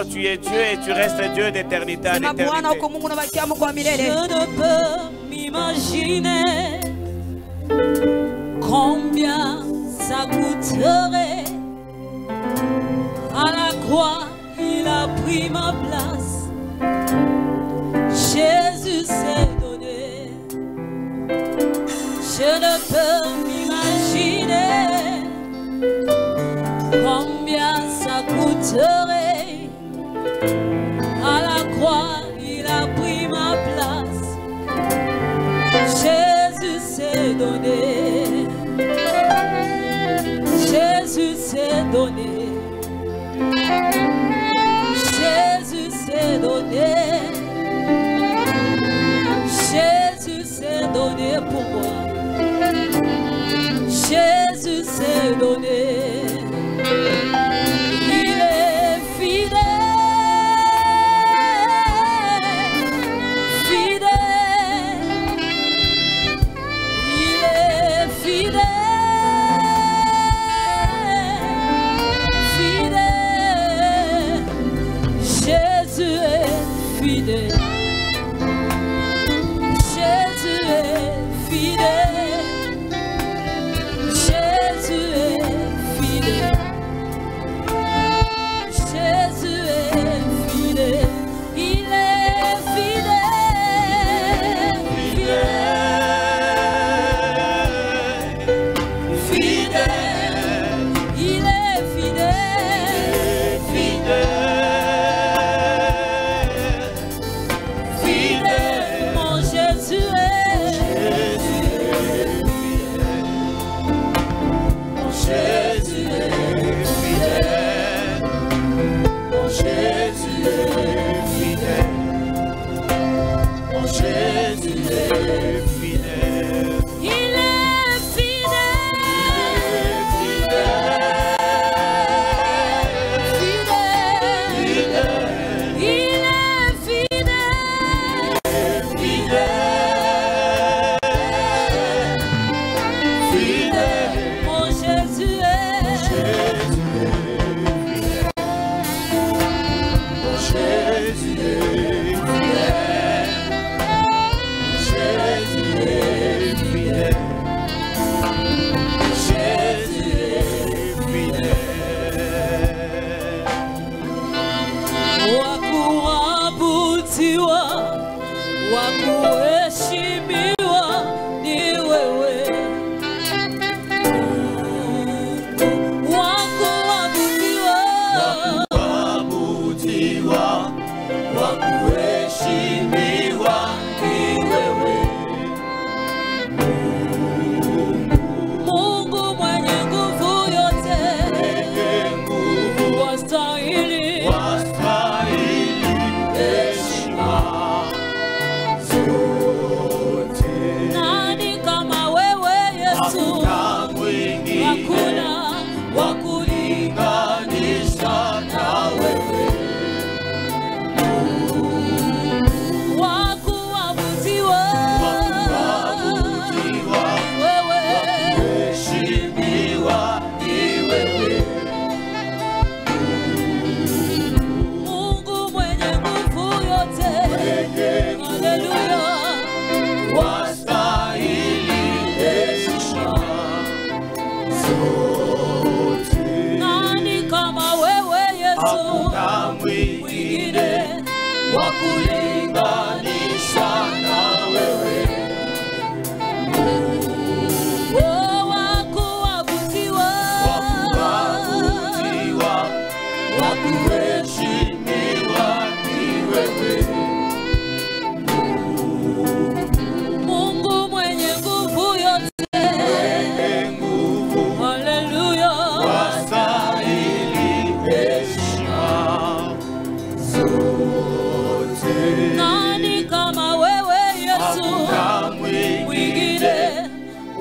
Tu es Dieu et tu restes Dieu d'éternité en éternité. Je ne peux m'imaginer combien ça coûterait. À la croix, il a pris ma place. Jésus s'est donné. Je ne peux m'imaginer combien ça coûterait. À la croix, il a pris ma place. Jésus s'est donné. Jésus s'est donné. Jésus s'est donné. Jésus s'est donné pour moi. Jésus s'est donné. Il est fidèle.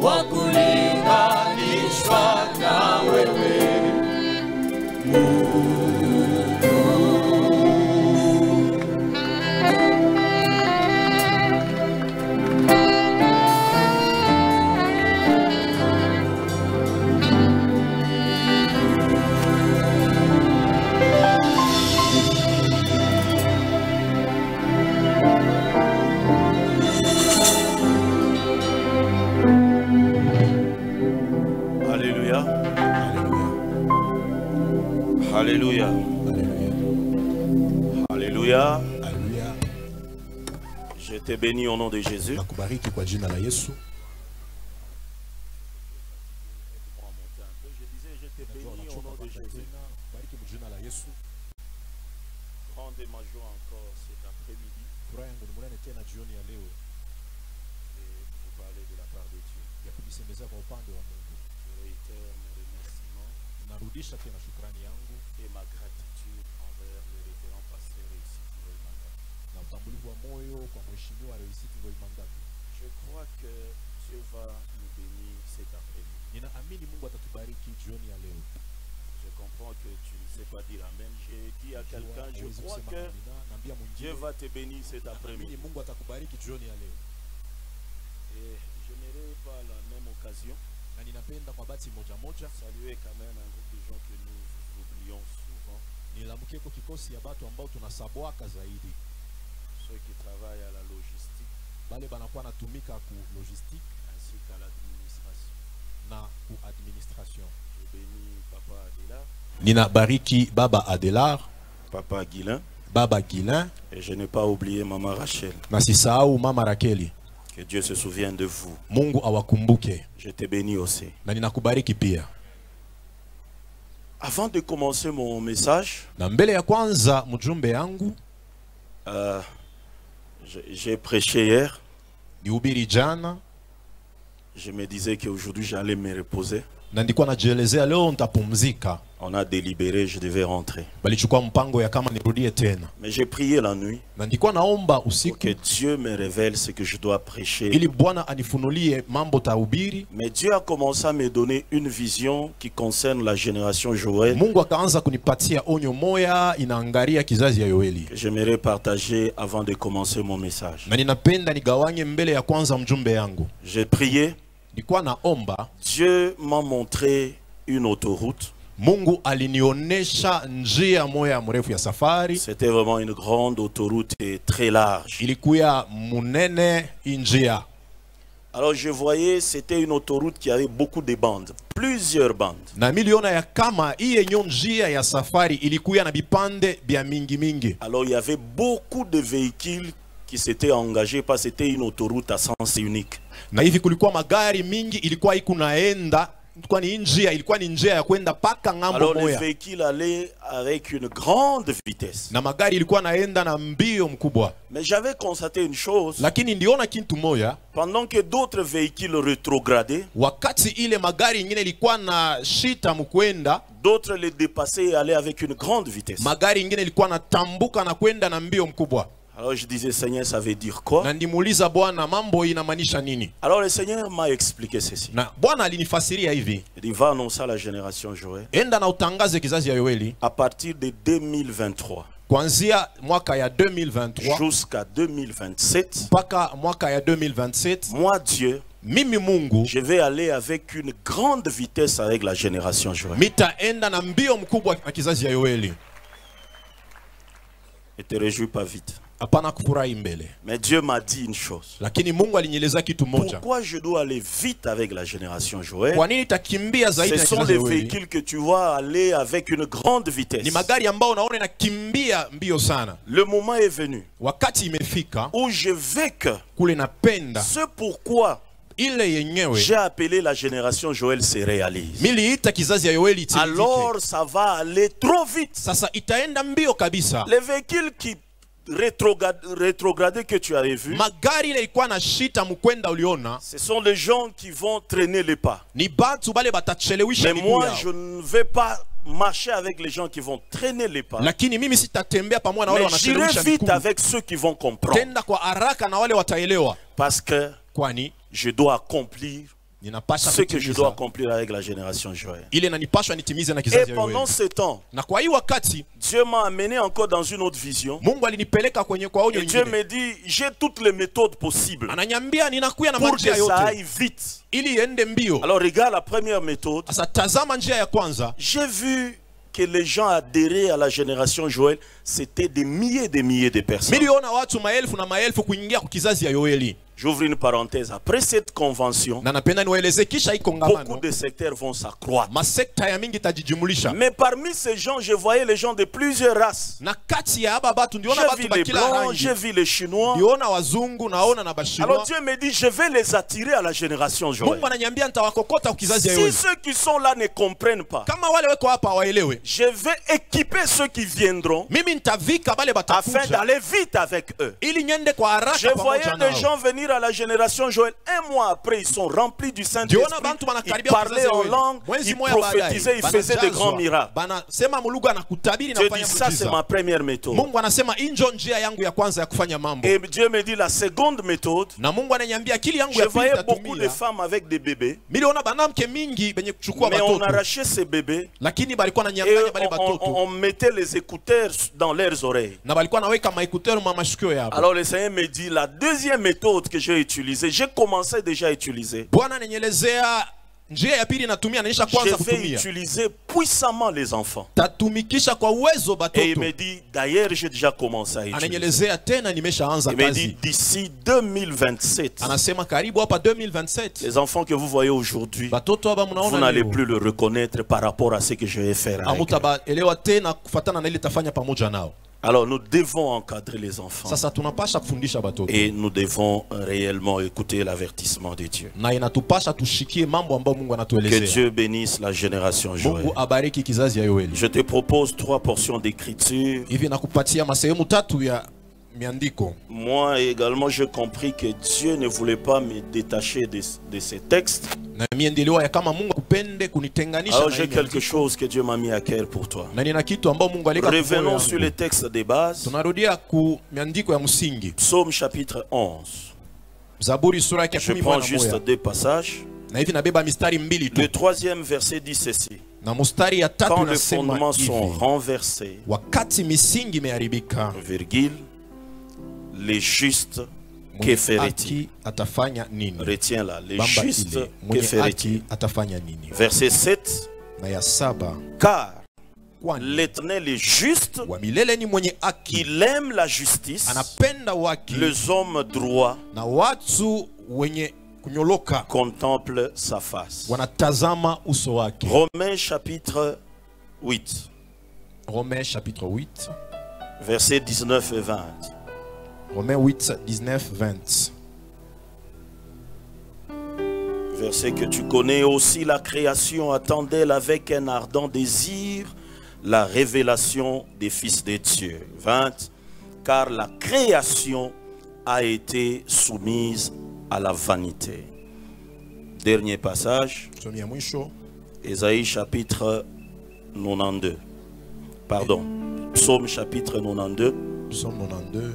Wakulinganishwa na wewe. Alléluia. Alléluia. Je te bénis au nom de Jésus. Nakubariki kwa jina la Yesu. Je disais, je te bénis au nom de Jésus. Bariki mjina la Yesu. Grande ma joie encore cet après-midi. Furaha yangu ni munene tena jioni ya leo Et vous parler de la part de Dieu. ya kujisemezea kwa upande wa Mungu. Je réitère mes remerciements Narudisha tena shukrani yangu et ma gratitude envers le révérend pasteur ici pour le mandat. na utambulivu wa moyo kwa mheshimiwa Reisiti Ngoimangapi. Je crois que Dieu va nous bénir cet après-midi. Ninaamini Mungu atatubariki jioni ya leo. Je comprends que tu ne sais pas dire Amen. J'ai dit à quelqu'un, je Huwezi crois kusema que amina, naambia Dieu mwingine va te bénir cet naamini après-midi. Mungu atakubariki jioni ya leo. Et je n'aurai pas la même occasion Na ninapenda kwa bati moja moja saluer quand même un groupe de gens que nous oublions souvent, nilamukie kwa kikosi ya watu ambao tunasabwaka zaidi, ceux qui travaillent à la logistique bale banakuwa natumika ku logistique ainsi qu'à l'administration. na ku administration. Je bénis Papa Adela, Ninabariki baba Adelar, Papa Guilain, baba Gilin, et je n'ai pas oublié Maman Rachel. na sisahau mama Rakeli. Que Dieu se souvienne de vous. Mungu awakumbuke. Je te bénis aussi. Na ninakubariki pia. Avant de commencer mon message, Na mbele ya kwanza mjumbe yangu, j'ai prêché hier. nihubiri jana, Je me disais qu'aujourd'hui j'allais me reposer. na ndikuwa najielezea leo nitapumzika. On a délibéré, je devais rentrer. Balichukua mpango ya kama nirudie tena. Mais j'ai prié la nuit Na ndikuwa naomba pour usiku que Dieu me révèle ce que je dois prêcher. ili Bwana anifunulie mambo tahubiri. Mais Dieu a commencé à me donner une vision qui concerne la génération Joël, Mungu akaanza kunipatia onyo moya inaangalia kizazi ya Yoeli. que j'aimerais partager avant de commencer mon message. Na ninapenda nigawanye mbele ya kwanza mjumbe yangu. J'ai prié, Nilikuwa naomba, Dieu m'a montré une autoroute. Mungu alinionesha njia moya mrefu ya safari. C'était vraiment une grande autoroute et très large. Ilikuwa munene njia. Alors je voyais, c'était une autoroute qui avait beaucoup de bandes, plusieurs bandes. Na miliona ya kama iye nyo njia ya safari ilikuwa na bipande bya mingi mingi. Alors il y avait beaucoup de véhicules qui s'étaient engagés parce que c'était une autoroute à sens unique. Na hivi kulikuwa magari mingi ilikuwa ikunaenda, ilikuwa ni njia ya kwenda paka ngambo Alors les moya. véhicules allaient avec une grande vitesse. Na magari ilikuwa naenda na mbio mkubwa. Mais j'avais constaté une chose, Lakini ndiona kintu moya, pendant que d'autres véhicules rétrogradaient, wakati ile magari ingine ilikuwa na shita mkwenda, d'autres les dépassaient et allaient avec une grande vitesse. magari ingine ilikuwa na tambuka na kwenda na mbio mkubwa. Alors je disais, Seigneur, ça veut dire quoi? Na ndimuuliza Bwana mambo inamaanisha nini? Alors le Seigneur m'a expliqué ceci. Na Bwana alinifasiria hivi, Il dit, va annoncer à la génération Joël, enda na utangaze kizazi ya Yoeli à partir de 2023 kuanzia mwaka ya 2023 jusqu'à 2027, mpaka mwaka ya 2027, moi Dieu, mimi Mungu je vais aller avec une grande vitesse avec la génération Joël. mitaenda na mbio mkubwa na kizazi ya Yoeli. Ne te réjouis pas vite. Hapana kufurahi mbele. Mais Dieu m'a dit une chose. Lakini Mungu alinieleza kitu moja. Pourquoi je dois aller vite avec la génération Joël? Kwa nini takimbia zaidi Ce na sont kizazi les ya Yoeli? véhicules que tu vois aller avec une grande vitesse. Ni magari ambao unaona inakimbia mbio sana. Le moment est venu Wakati imefika où je veux que kule napenda ce pourquoi ile yenyewe j'ai appelé la génération Joël se réalise. miliita kizazi ya Yoeli itimizike. Alors ça va aller trop vite. Sasa itaenda mbio kabisa. Les véhicules qui rétrogradés que tu avais vus, Magari ile ilikuwa na shita mkwenda uliona, ce sont les gens qui vont traîner les pas. ni batu bale batachelewesha Mais miguu moi yao. je ne vais pas marcher avec les gens qui vont traîner les pas. Lakini mimi sitatembea pamoja na wale Mais j'irai wanachelewesha vite miguu. avec ceux qui vont comprendre. Tenda kwa haraka na wale wataelewa. Parce que Kwani je dois accomplir ninapasha ce que je dois kutimiza accomplir avec la génération Joël. ile nanipashwa nitimize na Et kizazi ya pendant Yoeli. ce temps, Na kwa hii wakati Dieu m'a amené encore dans une autre vision. Mungu alinipeleka kwenye kwa onyo Et Dieu nyingine. me dit, j'ai toutes les méthodes possibles Ananyambia ninakuya na pour njia que ça aille yote vite. ili iende mbio. Alors regarde la première méthode. Sasa tazama njia ya kwanza. J'ai vu que les gens adhéraient à la génération Joël c'était des milliers de personnes. Miliona watu maelfu na maelfu kuingia kwa kizazi ya Yoeli. J'ouvre une parenthèse. Après cette convention, Na napenda niwaeleze kisha hii kongamano. beaucoup de secteurs vont s'accroître. Masekta ya mingi tajijumulisha. Mais parmi ces gens, je voyais les gens de plusieurs races. Na kati ya aba batu ndiona J'ai batu vu ba les kila blancs, rangi. j'ai vu les chinois. Ndiona wazungu naona na Alors bashinois. Dieu me dit, je vais les attirer à la génération Joël. Mungu ananiambia nitawakokota kwa kizazi ya Si Yoeli. ceux qui sont là ne comprennent pas, Kama wale weko hapa waelewe. je vais équiper ceux qui viendront Mimi nitavika bale afin batakuja. d'aller vite avec eux. Ili nyende kwa haraka Je voyais pamoja des nao. gens venir à la génération Joël. Un mois après, ils sont remplis du Saint-Esprit. Ils parlaient en langue, ils prophétisaient, ils faisaient de grands miracles. Banasema muluga na kutabiri na Je kufanya dis, ça c'est muujiza. ma première méthode. Mungu anasema injo njia yangu ya kwanza ya kufanya mambo. Et Dieu me dit, la seconde méthode, Na Mungu ananiambia akili yangu je ya pili voyais beaucoup de tatumia. femmes avec des bébés, Miliona banamke mingi benye kuchukua mais on batoto. arrachait ces bébés Lakini balikuwa et nanyang'anya bale on batoto. mettait les écouteurs dans leurs oreilles. Na balikuwa naweka maikutero ma mashikio yao. Alors le Seigneur me dit, la deuxième méthode que j'ai utilisée, j'ai commencé déjà à utiliser. Bwana ananielezea njia ya pili natumia naisha Je kwanza vais kutumia. utiliser puissamment les enfants. Tatumikisha kwa uwezo Et il batoto. me dit, d'ailleurs, j'ai déjà commencé à utiliser. Ananielezea tena nimeshaanza Il me dit, kazi. d'ici 2027, Anasema karibu hapa 2027. les enfants que vous voyez aujourd'hui, Batoto haba vous mnaona n'allez leo. plus le reconnaître par rapport à ce que je vais faire avec eux. Hamutabaelewa tena kufatana na ile tafanya pamoja nao. Alors nous devons encadrer les enfants. Sasa tunapasha kufundisha batoto. Et nous devons réellement écouter l'avertissement de Dieu. Na inatupasha tushikie mambo ambayo Mungu Que anatuelezea. Dieu bénisse la génération Joël. Mungu abariki kizazi ya Yoeli. Je te propose 3 portions d'écriture. Hivi nakupatia masehemu tatu ya miandiko. Moi également, j'ai compris que Dieu ne voulait pas me détacher de ces textes. Na miendelewa ya kama Mungu kupende kunitenganisha Alors na j'ai hii quelque miandiko. chose que Dieu m'a mis à cœur pour toi. Na nina kitu ambao Mungu alika Revenons sur les textes de base. Tunarudia ku miandiko ya msingi. Psaume chapitre 11. Zaburi sura ya Je 10 prends juste 2 passages. Na hivi nabeba mistari mbili tu. Le 3e verset dit ceci. Na mustari ya tatu Quand les nasema fondements sont hivi. renversés, Wakati misingi imeharibika, virgule, les justes, que ferait-il? haki atafanya nini? Retiens là, les Bamba justes, ile, que mwenye ferait-il? haki atafanya nini? Verset 7. Na ya saba, Car kwani l'Éternel est juste, wa milele ni mwenye haki, il aime la justice, anapenda waki, les hommes droits na watu wenye kunyoloka contemplent sa face. wanatazama uso wake. Romains chapitre 8, Romains chapitre 8, versets 19 et 20. Romains 8, 19, 20. Verset que tu connais aussi, la création attendait avec un ardent désir la révélation des fils de Dieu. 20. Car la création a été soumise à la vanité. Dernier passage, Somi ya mwisho, Ésaïe chapitre 92. Pardon, Psaume chapitre 92, Psaume 92,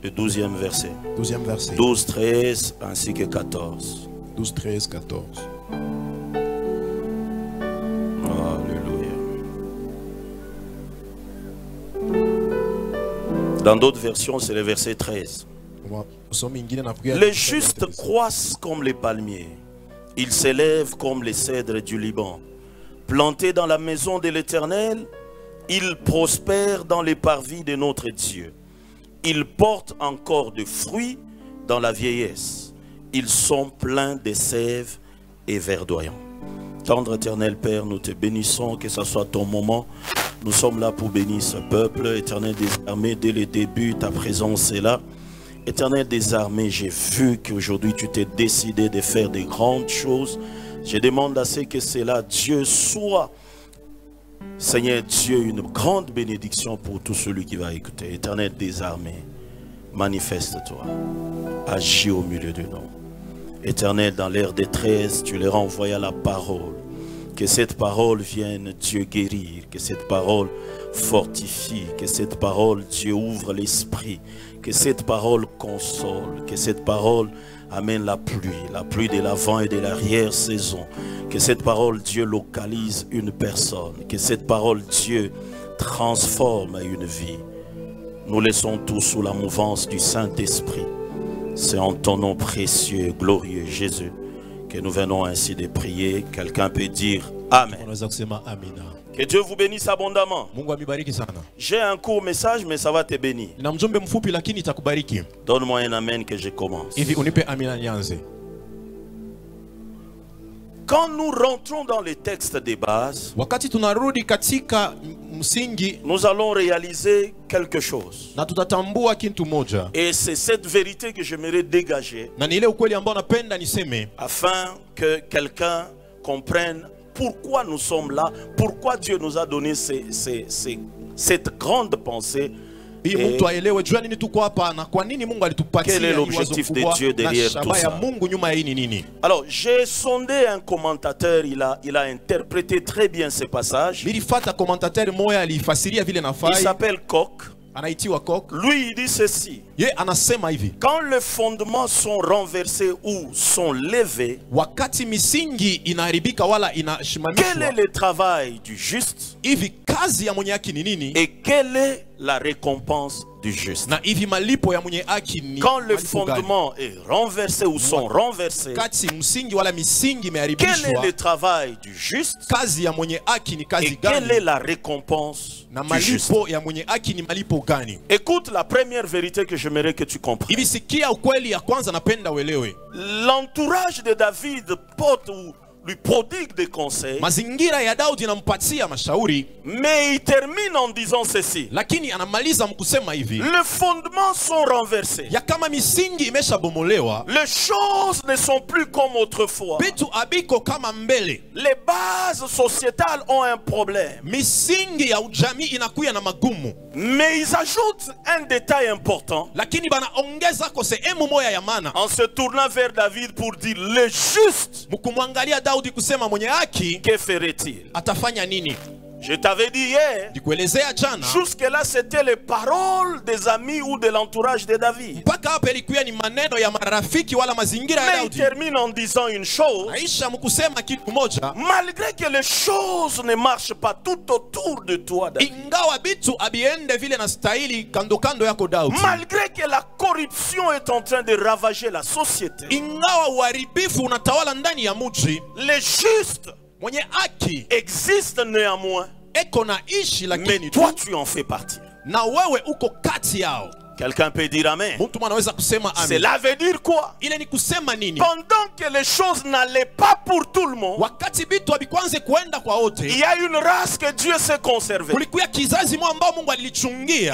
le 12e verset. 12e verset. 12, 13 ainsi que 14. 12, 13, 14. Alléluia. Dans d'autres versions, c'est le verset 13. Les justes croissent comme les palmiers. Ils s'élèvent comme les cèdres du Liban. Plantés dans la maison de l'Éternel, ils prospèrent dans les parvis de notre Dieu. Ils portent encore de fruits dans la vieillesse. Ils sont pleins de sève et verdoyants. Tendre éternel Père, nous te bénissons, que ce soit ton moment. Nous sommes là pour bénir ce peuple. Éternel des armées, dès le début, ta présence est là. Éternel des armées, j'ai vu qu'aujourd'hui tu t'es décidé de faire de grandes choses. Je demande à ce que cela, Dieu, soit, Seigneur Dieu, une grande bénédiction pour tout celui qui va écouter. Éternel des armées, manifeste-toi. Agis au milieu de nous. Éternel, dans leur détresse, tu leur envoies la parole. Que cette parole vienne, Dieu, guérir. Que cette parole fortifie. Que cette parole, Dieu, ouvre l'esprit. Que cette parole console. Que cette parole amène la pluie de l'avant et de l'arrière-saison. Que cette parole, Dieu, localise une personne. Que cette parole, Dieu, transforme une vie. Nous laissons tout sous la mouvance du Saint-Esprit. C'est en ton nom précieux et glorieux, Jésus, que nous venons ainsi de prier. Quelqu'un peut dire Amen. Unaweza kusema amina. Que Dieu vous bénisse abondamment. J'ai un court message, mais ça va te bénir. Donne-moi un amen que je commence. Quand nous rentrons dans les textes de base, nous allons réaliser quelque chose. Et c'est cette vérité que j'aimerais dégager afin que quelqu'un comprenne pourquoi nous sommes là, pourquoi Dieu nous a donné cette grande pensée. Et quel est l'objectif de Dieu derrière tout ça? Alors, j'ai sondé un commentateur, il a interprété très bien ces passages. Il s'appelle Koch. Lui, il dit ceci: quand les fondements sont renversés ou sont levés, quel est le travail du juste et quelle est la récompense du juste? Quand le fondement est renversé ou sont renversés, quel est le travail du juste et quelle est la récompense du juste? Écoute la première vérité que j'aimerais que tu comprennes. L'entourage de David porte ou lui prodigue des conseils, mais il termine en disant ceci: les fondements sont renversés, les choses ne sont plus comme autrefois, les bases sociétales ont un problème. Mais ils ajoutent un détail important en se tournant vers David pour dire: le juste, que ferait-il? Je t'avais dit hier, jusque-là c'était les paroles des amis ou de l'entourage de David. Mais il termine en disant une chose: malgré que les choses ne marchent pas tout autour de toi, David, malgré que la corruption est en train de ravager la société, les justes existent néanmoins, mais toi tu en fais partie. Quelqu'un peut dire amen. Cela veut dire quoi? Pendant que les choses n'allaient pas pour tout le monde, il y a une race que Dieu s'est conservée. Il y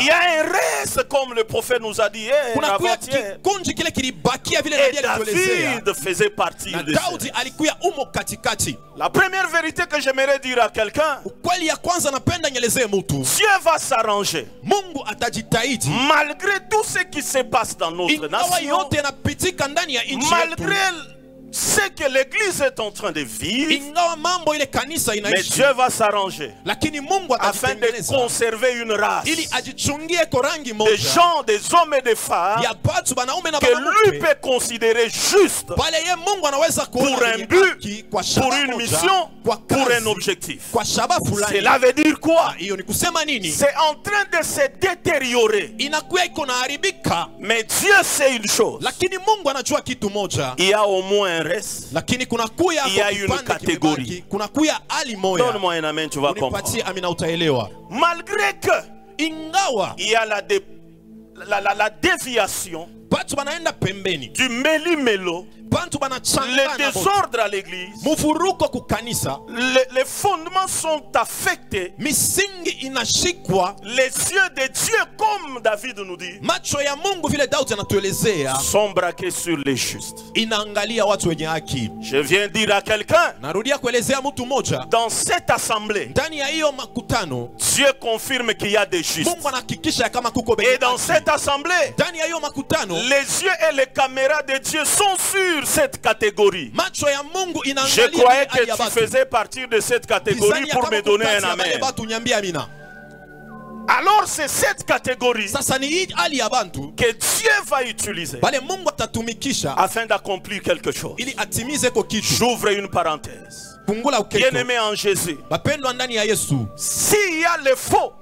a un reste, comme le prophète nous a dit avant-hier. Et David faisait partie de ça. La première vérité que j'aimerais dire à quelqu'un: Dieu va s'arranger. Malgré tout ce qui se passe dans notre nation, malgré ce que l'église est en train de vivre, mais Dieu va s'arranger afin de conserver une race, des gens, des hommes et des femmes que lui peut considérer juste pour un but, pour une mission, pour un objectif. Cela veut dire quoi? C'est en train de se détériorer, mais Dieu sait une chose: il y a au moins un reste, il y a une catégorie. Donne-moi un amen, tu vas comprendre. Malgré que il y a la déviation du méli-mélo, le désordre à l'église, les fondements sont affectés, les yeux de Dieu, comme David nous dit, sont braqués sur les justes. Je viens dire à quelqu'un, dans cette assemblée, Dieu confirme qu'il y a des justes. Et dans cette assemblée, les yeux et les caméras de Dieu sont sur cette catégorie. Je croyais que tu faisais partie de cette catégorie pour me donner un amen. Alors c'est cette catégorie que Dieu va utiliser afin d'accomplir quelque chose. J'ouvre une parenthèse. Bien-aimé en Jésus, s'il y a le faux,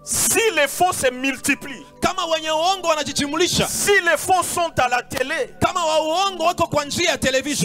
si les faux se multiplient, si les faux sont à la télé,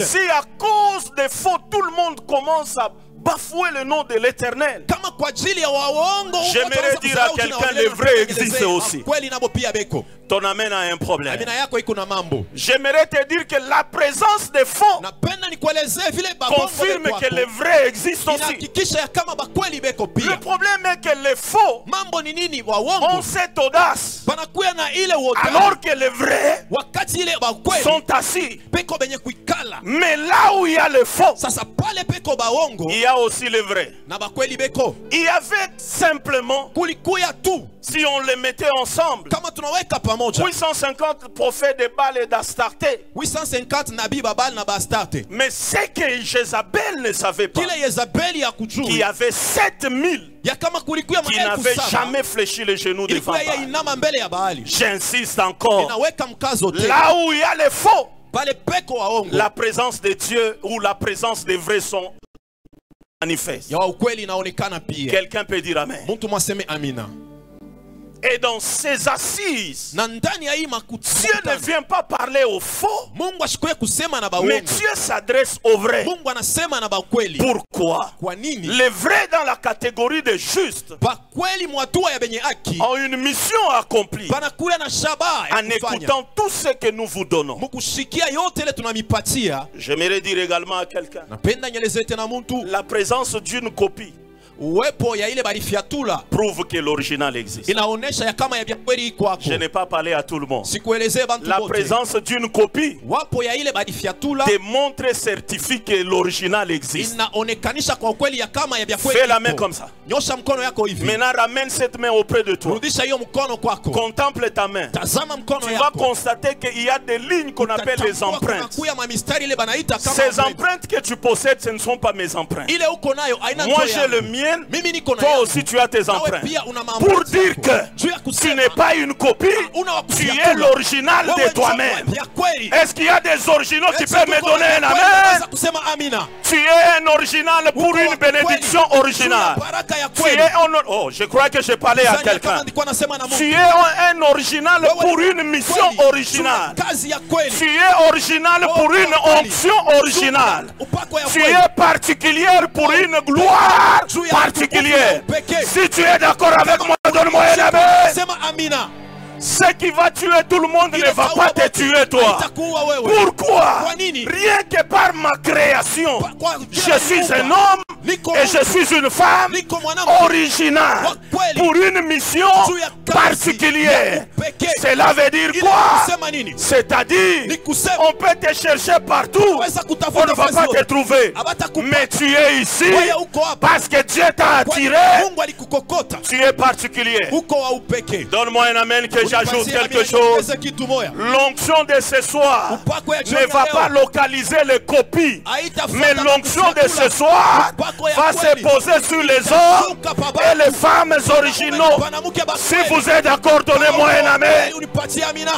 si à cause des faux tout le monde commence à bafouer le nom de l'Éternel. Kama kwa ajili ya waongo, J'aimerais dire à quelqu'un, le vrai existe aussi. kweli nabo pia beko. Ton amen a un problème. Amina yako iko na mambo. J'aimerais te dire que la présence des faux Napenda nikuelezee vile babongo confirme que le vrai existe aussi. inahakikisha ya kama bakweli beko Le pia. problème est que les faux Mambo ni nini? ont Waongo cette audace, banakuya na ile uhodari, alors que les vrais wakati ile bakweli sont assis. peko benye kuikala. Mais là où il y a le faux, Sasa pale peko baongo il y a aussi le vrai. na bakweli beko, Il y avait simplement, kulikuya tu si on les mettait ensemble, kama tunaweka pamoja 850 prophètes de Baal et d'Astarté. 850 nabii babali na bastarte. Mais ce que Jézabel ne savait pas, Kile Yezabeli ya qu'il y kujui avait 7000 ya kama kulikuya qui maelfu n'avaient saba jamais fléchi les genoux devant ilikuwa yeye Baal. inama mbele ya Baali. J'insiste encore, Inaweka mkazo tena là où il y a les faux, pale peko waongo la présence de Dieu ou la présence des vrais sont manifestes. ya wa ukweli inaonekana pia. Quelqu'un peut dire amen. Mtu mwaseme amina. Et dans ces assises, Na ndani ya hii Dieu ne vient pas parler aux faux, Mungu ashikuye kusema na mais baongo. Dieu s'adresse aux vrais. Mungu anasema na bakweli. Pourquoi? Kwa nini? Les vrais dans la catégorie des justes Bakweli mwatua ya benye haki ont une mission accomplie banakuya na shabaha ya en kufanya. écoutant tout ce que nous vous donnons. Mukushikia yote ile tunamipatia. J'aimerais dire également à quelqu'un, Napenda nyeleze tena mtu la présence d'une copie uwepo ya ile balifiatula prouve que l'original existe. inaonesha ya kama ya vya kweli iko hapo. Je n'ai pas parlé à tout le monde. Sikuelezee bantu La bote. présence d'une copie Wapo ya ile balifiatula démontre et certifie que l'original existe. inaonekanisha kwa ukweli ya kama ya vya kweli. Fais la main iko. comme ça. Nyosha mkono yako hivi. Maintenant, ramène cette main auprès de toi. Rudisha hiyo mkono kwako. Contemple ta main. Tazama mkono Tu vas yako. constater qu'il y a des lignes qu'on appelle les Utatambua empreintes. kunakuya mamistari ile banaita kama Ces empreinte. empreintes que tu possèdes, ce ne sont pas mes empreintes. Ile uko nayo aina Moi, njo j'ai yangu. le mien. Mimi niko na Toi yangu. aussi, tu as tes Nawe empreintes. pia una Pour maempreintes dire yako. que Juu ya tu kusema, n'es pas une copie, una wa tu kufiatula. es l'original Wewe de ndio toi-même. ya kweli. Est-ce qu'il y a des originaux qui Eti peuvent me tuko donner na un kweli, amen? unaweza kusema amina. Tu es un original pour Uko une wa bénédiction kweli. originale. Juu ya baraka ya Tu kweli. es un... Oh, je crois que j'ai parlé à Zani kama quelqu'un. nilikuwa nasema na Mungu. Tu es un original Wewe pour ni une mission kweli. originale. Juu ya kazi ya kweli. Tu es original pour une onction originale. Upako ya Tu kweli. es particulière pour une gloire Juu ya particulière. utukufu pekee. Si tu es d'accord avec moi, donne-moi un amen. Sema amina. Ce qui va tuer tout le monde ne va pas te tuer toi. Haitakuua wewe. Pourquoi? Kwa nini? Rien que par ma création, Kwa je kila suis nyumba. un homme Niko et je suis une femme Niko mwanamke. originale Wa kweli. pour une mission Juu ya kazi particulière. ya upekee. Cela veut dire Ile quoi? kusema nini? C'est-à-dire, Ni kusema on peut te chercher partout, waweza on kutafuta ne va fasi pas yote. te trouver. Hawatakupata. Mais tu es ici Wewe uko hapa. parce que Dieu t'a Kwa attiré. Mungu alikukokota. Tu es particulier. Uko wa upekee. Donne-moi un amen que j'ajoute Unipatie quelque amina, chose. niongeze kitu moja. L'onction de ce soir Upako ya ne jioni va ya pas leo. localiser les copies. Haitafuata Mais l'onction de kufiatula. ce soir Upako ya va se kweli. poser sur les hommes Shuka pabaya. et les femmes originaux. Banamuke ba Si kweli. vous êtes d'accord, donnez-moi un amen. Unipatie amina.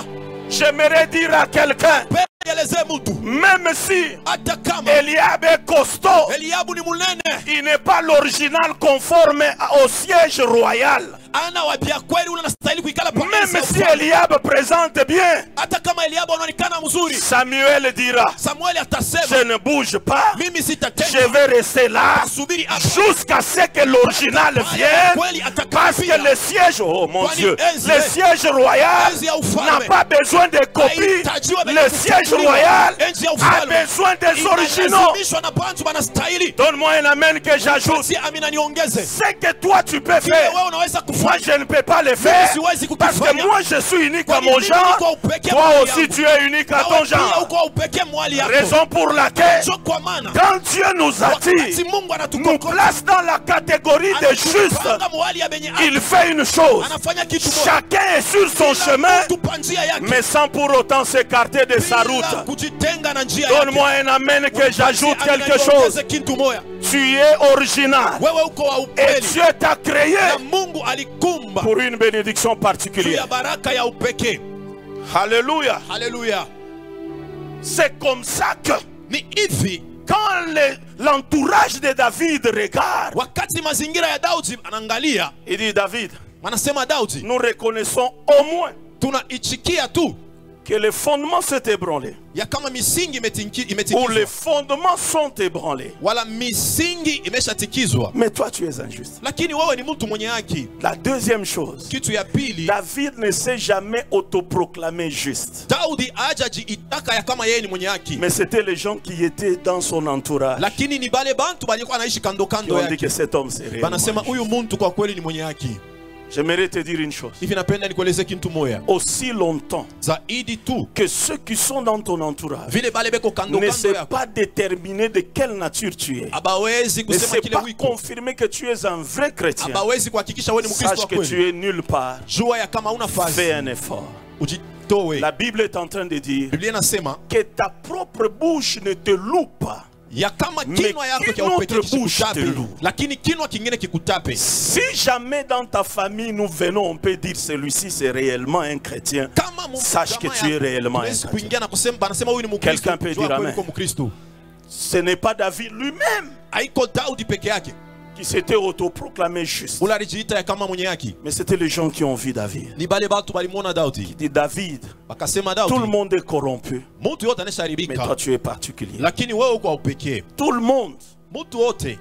J'aimerais dire à quelqu'un, Peleleze mtu. même si Hata kama Eliab est costaud, Eliabu ni munene. il n'est pas l'original conforme au siège royal. Ana wapia kweli unastahili kuikala pa Même si Eliab présente bien, hata kama Eliabu anaonekana mzuri. Samuel dira, Samueli je atasema ne bouge pas, mimi je sitatenda. vais rester là Subiri hapa. jusqu'à ce que l'original vienne, Kweli parce que atakapia. le siège, oh mon Kwani Dieu, enzi- le siège royal enzi ya ufalme n'a pas besoin de copies, haitajiwa le siège royal enzi ya a ufalme besoin des originaux. inalazimishwa na bantu banastahili. Donne-moi un amen que j'ajoute. Si amina niongeze. Ce que toi tu peux Kile faire, wewe unaweza moi kufanya. je ne peux pas le faire, siwezi parce que kukifanya. moi je suis unique à Kwani mon mimi genre, niko upekee toi mahali aussi yangu. tu es unique à Nawe ton pia genre. uko upekee mwali yako. Raison pour laquelle, Sio kwa maana quand Dieu nous wakati attire, Mungu nous anatukokota place dans la catégorie des justes, anatupanga mwali ya benye il fait une chose. anafanya kitu moja. Chacun est sur son Kila chemin, mtu pa njia yake. mais sans pour autant s'écarter de sa Bila route. kujitenga na njia yake. Donne-moi un amen que j'ajoute Amina quelque chose. niongeze kitu moja. Tu es original Wewe uko wa et ukweli. Dieu t'a créé Na Mungu alikumba pour une bénédiction juu ya particulière. baraka ya upekee. Alléluia. Haleluya. C'est comme ça que Ni hivi quand l'entourage de David regarde, wakati mazingira ya Daudi anaangalia, il dit David, wanasema Daudi, nous reconnaissons au moins tunaichikia tu que les fondements s'est ébranlé, ya kama misingi ou imetikizwa les fondements sont ébranlés, wala misingi imeshatikizwa, mais toi tu es injuste. lakini wewe ni mtu mwenye haki. La deuxième chose, Kitu ya pili, David ne s'est jamais autoproclamé juste, Daudi hajajiitaka ya kama yeye ni mwenye haki, mais c'était les gens qui étaient dans son entourage lakini ni bale bantu balikuwa anaishi kando qui kando ont dit yake que cet homme c'est banasema réellement huyu muntu kwa kweli ni mwenye haki. juste. J'aimerais te dire une chose. Hivi napenda nikueleze kitu moya, Aussi longtemps zaidi tu que ceux qui sont dans ton entourage vile bale beko kando ne kando sont yako pas déterminés de quelle nature tu es, abawezi ne kusema c'est kile pas wiko, confirmé que tu es un vrai chrétien, abawezi kuhakikisha wewe ni Mkristo sache wa que kweli. tu es nulle part. Jua ya kama una Fais fazi un effort. ujitoe. La Bible est en train de dire Biblia inasema que ta propre bouche ne te loue pas. ya kama Mais kinwa yako qu'une kia upekee autre bouche kikutape, te loue. lakini kinwa kingine kikutape. Si jamais dans ta famille nous venons, on peut dire celui-ci c'est réellement un chrétien, Kama mu- sache que jamaa tu es yako, réellement un huwezi chrétien. kuingia na kusema banasema huyu ni Mkristo. Quelqu'un peut Jua dire kweli amen. uko Mkristo. Ce n'est pas David lui-même Haiko Daudi peke yake qui s'était autoproclamé juste, ula alijiita ya kama mwenye haki, mais c'était les gens qui ont vu David. ni bale batu balimwona Daudi Dit David, bakasema tout le Daudi monde est corrompu, mtu yote mais anasharibika, toi tu es particulier. lakini wewe uko upekee. Tout le monde Mtu wote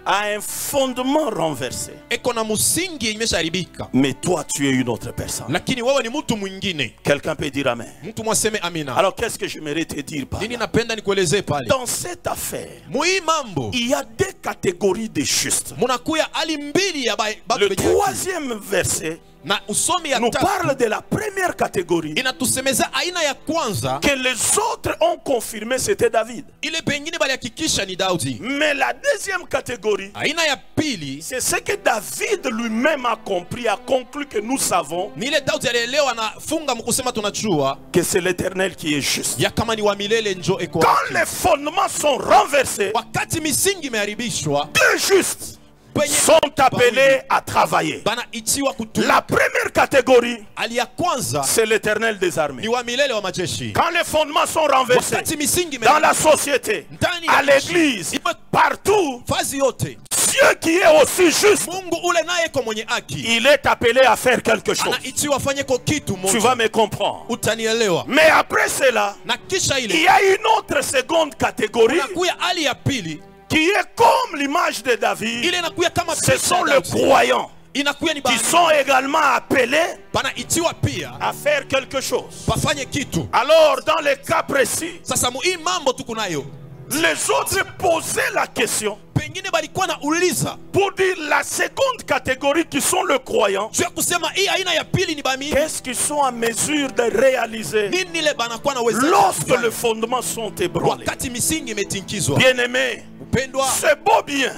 a un fondement renversé, eko na musingi imesharibika, mais toi tu es une autre personne. lakini wewe ni mtu mwingine. Quelqu'un peut dire amen. Mtu mwaseme amina. Alors qu'est-ce que j'aimerais te dire par Nini là? napenda nikuelezee pale Dans cette affaire, mui mambo il y a deux catégories de justes. munakuya ali mbili ya batu Le benye haki. troisième verset Na usomi ya nous tatu parle de la première catégorie inatusemeza aina ya kwanza, que les autres ont confirmé c'était David. ile pengine balihakikisha ni Daudi. Mais la deuxième catégorie, Aina ya pili c'est ce que David lui-même a compris, a conclu que nous savons ni ile Daudi alielewa na funga mkusema tunajua que c'est l'Éternel qui est juste. ya kama ni wa milele njo eko Quand haki. les fondements sont renversés, Wakati misingi imeharibishwa, deux justes penye sont appelés à travailler. bana itiwa kutu. La première catégorie, Ali ya kwanza c'est l'Éternel des ni armées. wa milele wa majeshi. Quand les fondements sont renversés Wakati misingi dans la imeharibishwa, société, ndani ya à l'église, partout, fazi yote, Dieu qui est aussi juste, Mungu ule naye eko mwenye haki, il est appelé à faire quelque chose. anaitiwa afanye ko kitu Tu vas moja. me comprendre. Utanielewa. Mais après cela, Na kisha il ile y a une autre seconde catégorie unakuya hali ya pili, qui est comme l'image de David. ile inakuya kama Ce picha sont ya les Daudi. croyants Inakuya ni qui baadhi sont également appelés banaitiwa pia à faire quelque chose. bafanye kitu. Alors, dans le cas précis, Sasa hii mambo tuko nayo, les autres posaient la question pengine balikuwa na uliza pour dire la seconde catégorie qui sont les croyants. juu ya kusema hii aina ya pili ni bamini Qu'est-ce qu'ils sont en mesure de réaliser nini ile banakuwa na uwezo lorsque les fondements sont ébranlés? wakati misingi imetinkizwa. Bien-aimés, Upendwa c'est beau bien.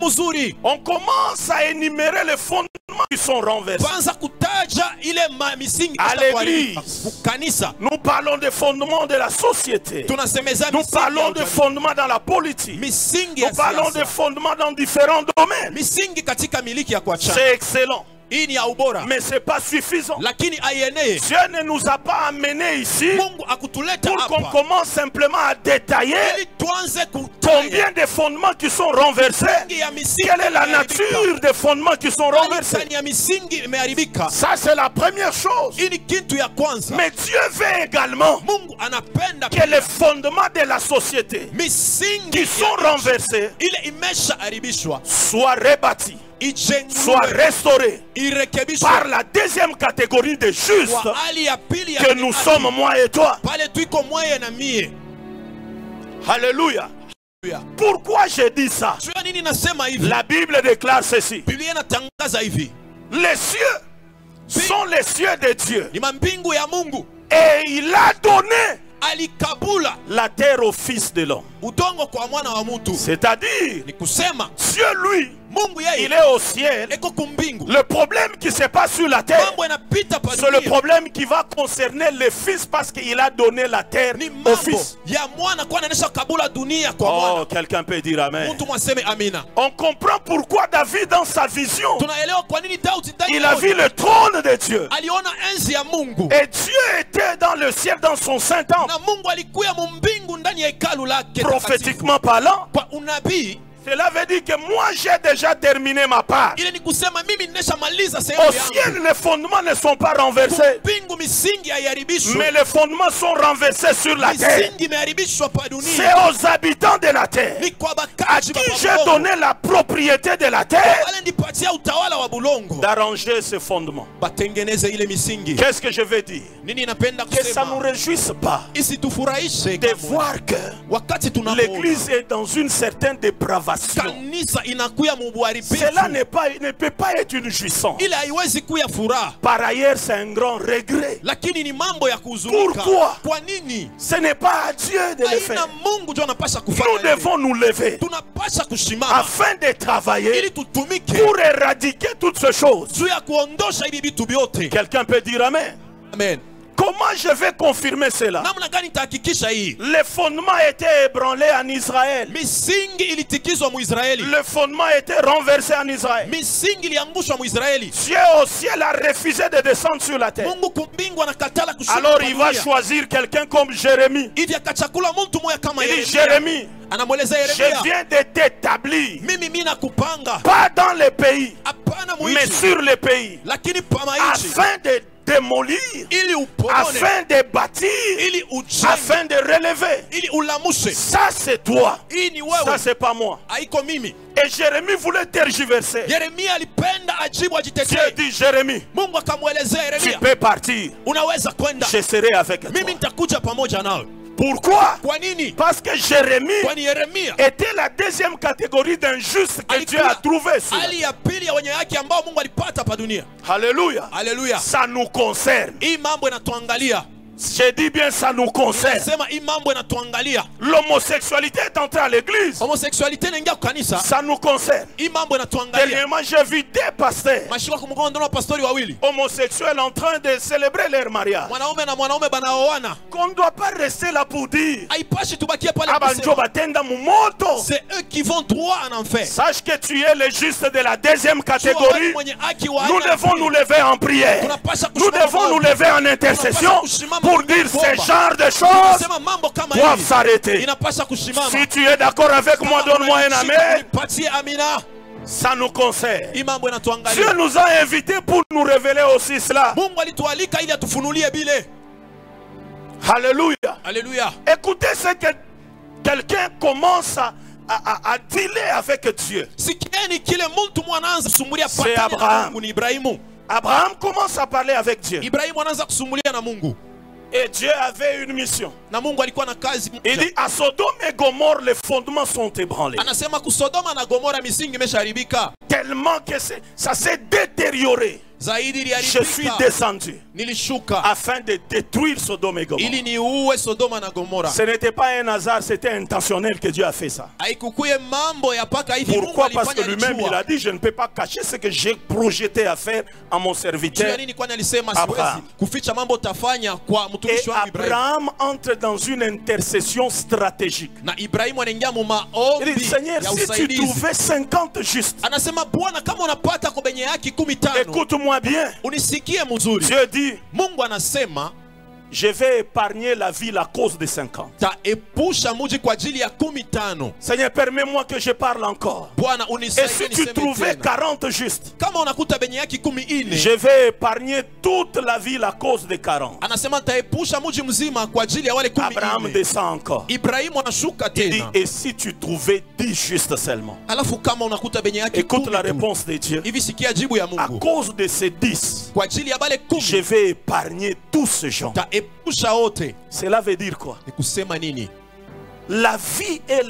mzuri, On commence à énumérer les fondements qui sont renversés. kwanza kutaja ile misingi À itakuharibika. l'église. Kanisa Nous parlons des fondements de la société. tunasemeza Nous misingi ya parlons des ujamii. fondements dans la politique. Misingi ya Nous parlons des siasa, fondements dans différents domaines. misingi katika miliki ya kuachana. C'est excellent, Hii ni ya ubora, mais ce n'est pas suffisant. lakini aienee. Dieu ne nous a pas amenés ici Mungu akutuleta pour qu'on hapa commence simplement à détailler ili tuanze kutaja combien de fondements qui sont renversés. ya misingi Quelle est la imeharibika. nature des fondements qui sont renversés? Ndani ya misingi imeharibika. Ça, c'est la première chose. Hii ni kitu ya kwanza. Mais Dieu veut également Mungu anapenda que les fondements de la société misingi qui sont ya renversés ile imeshaharibishwa soient rebâtis, soient ijengwe, restaurés irekebishwe par la deuxième catégorie de justes kwa hali ya pili ya que haki. nous sommes, moi et toi. Pale tuiko mweye na mie. Alléluia. Pourquoi j'ai dit ça? Jua nini nasema hivi? La Bible déclare ceci. Biblia inatangaza hivi, Les cieux sont les cieux de Dieu. ni mambingu ya Mungu, Et il a donné alikabula la terre au Fils de l'homme. udongo kwa mwana wa mtu. C'est-à-dire, Ni kusema Dieu, lui, Mungu il yeye est au ciel. eko kumbingu. Le problème qui se passe sur la terre, Mambo yanapita pa c'est le dunia. problème qui va concerner le Fils parce qu'il a donné la terre Ni au mambo Fils. ya mwana kwa anaonyesha kabula dunia kwa Oh, mwana. quelqu'un peut dire amen. Mtu mwaseme amina. On comprend pourquoi David, dans sa vision, Tunaelewa kwa nini Daudi ndani il a vu le trône de Dieu. aliona enzi ya Mungu Et Dieu était dans le ciel, dans son saint temple. na Mungu alikuya mumbingu ndani ya hekalu lake takatifu. Prophétiquement parlant, Kwa unabii Cela veut dire que moi j'ai déjà terminé ma part. Ile ni kusema mimi nimeshamaliza Au sehemu yangu. ciel, les fondements ne sont pas renversés, Mbingu misingi haiharibishwi. mais les fondements sont renversés sur la terre. Misingi imeharibishwa pa C'est dunia. aux habitants de la terre Ni kwa à bakaji qui ba j'ai bulongo. donné la propriété de la terre Wale ndipatia utawala wa bulongo. d'arranger ces fondements. Batengeneze ile misingi. Qu'est-ce que je veux dire? Nini napenda Que ça ne nous kusema? réjouisse pas Isitufurahishe de kamwe. voir que Wakati tunapoona l'église est dans une certaine dépravation. kanisa inakuya mu buharibifu. Cela ne peut pas être une jouissance. Ile haiwezi kuya furaha. Par ailleurs, c'est un grand regret. Lakini ni mambo ya kuhuzunika. Pourquoi? Kwa nini? Ce n'est pas à Dieu de le Haina faire. Mungu ndio anapasha Nous kufanya. ile. devons nous lever Tunapasha kushimama afin de travailler ili tutumike pour éradiquer toutes ces choses. juu ya kuondosha hivi vitu vyote. Quelqu'un peut dire Amen. Amen. Comment je vais confirmer cela? Namna gani nitahakikisha hii? Les fondements étaient ébranlés en Israël. Misingi ilitikizwa Muisraeli. Le fondement était renversé en Israël. Misingi iliangushwa Muisraeli. Dieu au ciel a refusé de descendre sur la terre. Mungu kumbingu anakatala kushuka. Alors kwa il va dunia. choisir quelqu'un comme Jérémie. Hivi akachakula mtu moya kama Il dit Yeremia. Jérémie, Anamweleza je Yeremia, viens de t'établir, mimi nakupanga pas dans les pays, hapana mais muichi, sur les pays, lakini pa maichi afin de démolir, ili upone, afin de bâtir, ili ujenge, afin de relever. ili ulamushe. Ça c'est toi, Hii ni ça wewe, c'est pas moi. haiko mimi. Et Jérémie voulait tergiverser. Yeremia alipenda ajibu Dieu ajitetee. dit Jérémie, Mungu akamwelezea tu Yeremia, peux partir, unaweza kwenda, je serai avec toi. mimi nitakuja pamoja nawe. Pourquoi? Kwa nini? Parce que Jérémie Kwani Yeremia était la deuxième catégorie d'injustes que Dieu a trouvé sur la hali ya pili ya wenye haki ambao Mungu alipata pa dunia. Alléluia. Haleluya. Ça nous concerne. Hii mambo inatuangalia. Je dis bien ça nous concerne. Sema hii mambo inatuangalia. L'homosexualité est entrée à l'église. Homosexualite inaingia kwa kanisa. Ça nous concerne. Hii mambo inatuangalia. Dernièrement, j'ai vu des pasteurs Mashika kumgonga na pastori wawili. homosexuels en train de célébrer leur mariage. Mwanaume na mwanaume banaoana. Qu'on ne doit pas rester là pour dire Haipashi tubakie pale Abanjo kusema. batenda mumoto. C'est eux qui vont droit en enfer. Sache que tu es le juste de la deuxième catégorie. Mwenye haki wa Nous aina ya devons pili. nous lever en prière. Tunapasha Nous kusimama devons nous pamoja. lever en intercession pour dire ces genres de choses Tunasema mambo kama doivent hivi s'arrêter. inapasha kusimama. Si tu es d'accord avec moi, donne-moi un amen. Patie amina. Ça nous concerne. Hii mambo Dieu inatuangalia. nous a invités pour nous révéler aussi cela. Mungu alitualika ili atufunulie bile. Alléluia. Alléluia. Écoutez ce que quelqu'un commence à dealer avec Dieu. Sikieni kile mtu mwanaanza kusumulia C'est patana na Abraham. Mungu ni Ibrahimu. Abraham commence à parler avec Dieu. Ibrahimu anaanza kusumulia na Mungu. Et Dieu avait une mission. Na Mungu alikuwa na kazi Il moja. dit à Sodome et Gomorre, les fondements sont ébranlés. Anasema kusodoma na Gomora misingi imeshaharibika. Tellement que ça s'est détérioré. Zaidi Je suis iliharibika. descendu Nilishuka afin de détruire Sodome et Gomorre. ili niuwe Sodoma na Gomora. Ce n'était pas un hasard, c'était intentionnel que Dieu a fait ça. Haikukuye mambo ya paka hivi. Mungu Pourquoi? Parce que alifanya lui-même il alijua. a dit je ne peux pas cacher ce que j'ai projeté à faire à mon Juu serviteur. ya nini kwani alisema Abraham. siwezi kuficha mambo utafanya kwa Et mtumishi wangu Ibrahimu. Abraham entre dans une intercession stratégique. Na Ibrahimu anaingia mu Il maombi dit Seigneur, ya si tu usaidizi. trouvais 50 justes, Anasema Bwana, kama unapata kwa benye haki 15 écoute-moi bien. unisikie mzuri. Dieu dit Mungu anasema je vais épargner la ville à cause des 50. taepusha muji kwa ajili ya 15. Seigneur, permets-moi que je parle encore. Bwana Et unisaidie si tu niseme trouvais tena. 40 justes, Kama unakuta benye haki 14, je vais épargner toute la ville à cause des 40. anasema taepusha muji mzima kwa ajili ya wale Abraham 14. descend encore. Ibrahimu anashuka Il dit, tena. et si tu trouvais 10 justes seulement? Alafu kama unakuta benye haki Écoute la 10 tu. réponse de Dieu. Hivi sikia jibu ya À Mungu. cause de ces 10, Kwa ajili ya bale je 10 vais épargner tous ces gens. taepusha wote. Cela veut dire quoi? Ni kusema nini? La vie et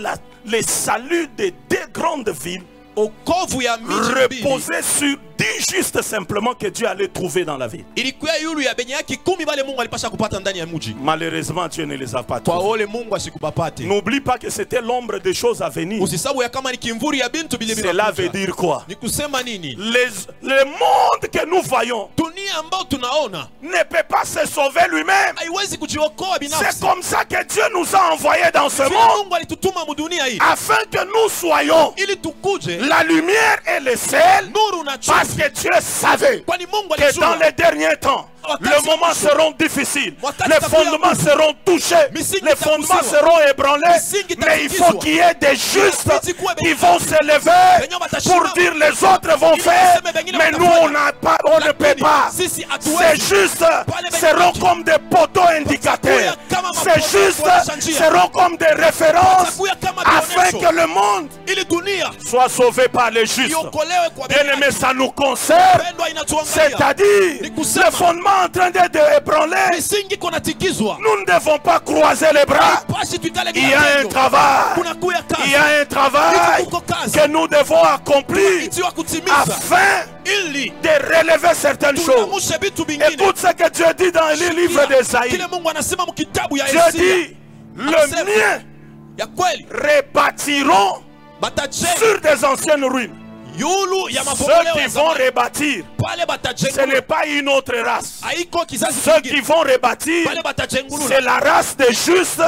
le salut des deux grandes villes Okovu ya miji mbili reposait sur 10 justes simplement que Dieu allait trouver dans la ville. ilikuwa yulu ya benye haki 10 bale Mungu alipasha kupata ndani ya mji. Malheureusement, Dieu ne les a pas Kwa trouvés. ole Mungu asikubapate. N'oublie pas que c'était l'ombre des choses à venir. Usisabu ya kama ni kimvuri ya bintu bile bila. Cela veut dire quoi? Ni kusema nini? Le monde que nous voyons Dunia ambao tunaona ne peut pas se sauver lui-même. haiwezi kujiokoa C'est binafsi. comme ça que Dieu nous a envoyés dans ce Vile monde Mungu alitutuma mu dunia hii afin que nous soyons ili tukuje la lumière et le sel, nuru na parce chumvi. que Dieu savait Kwani Mungu que dans alijua les derniers temps, Les moments seront difficiles. Les fondements seront touchés. Les fondements seront ébranlés. Mais il faut qu'il y ait des justes qui vont se lever pour dire les autres vont faire. Mais nous on ne peut pas. Ces justes seront comme des poteaux indicateurs. Ces justes seront comme des références afin que le monde soit sauvé par les justes. Bien aimé, ça nous concerne. C'est-à-dire, le fondement en train d'être ébranlé. Nous ne devons pas croiser les bras. Il y a un travail. Il y a un travail que nous devons accomplir afin de relever certaines choses. Écoute ce que Dieu dit dans le livre d'Ésaïe. Dieu dit, le mien rebâtiront sur des anciennes ruines. Ceux qui vont rebâtir, ce n'est pas une autre race. Ceux qui vont rebâtir, c'est la race des justes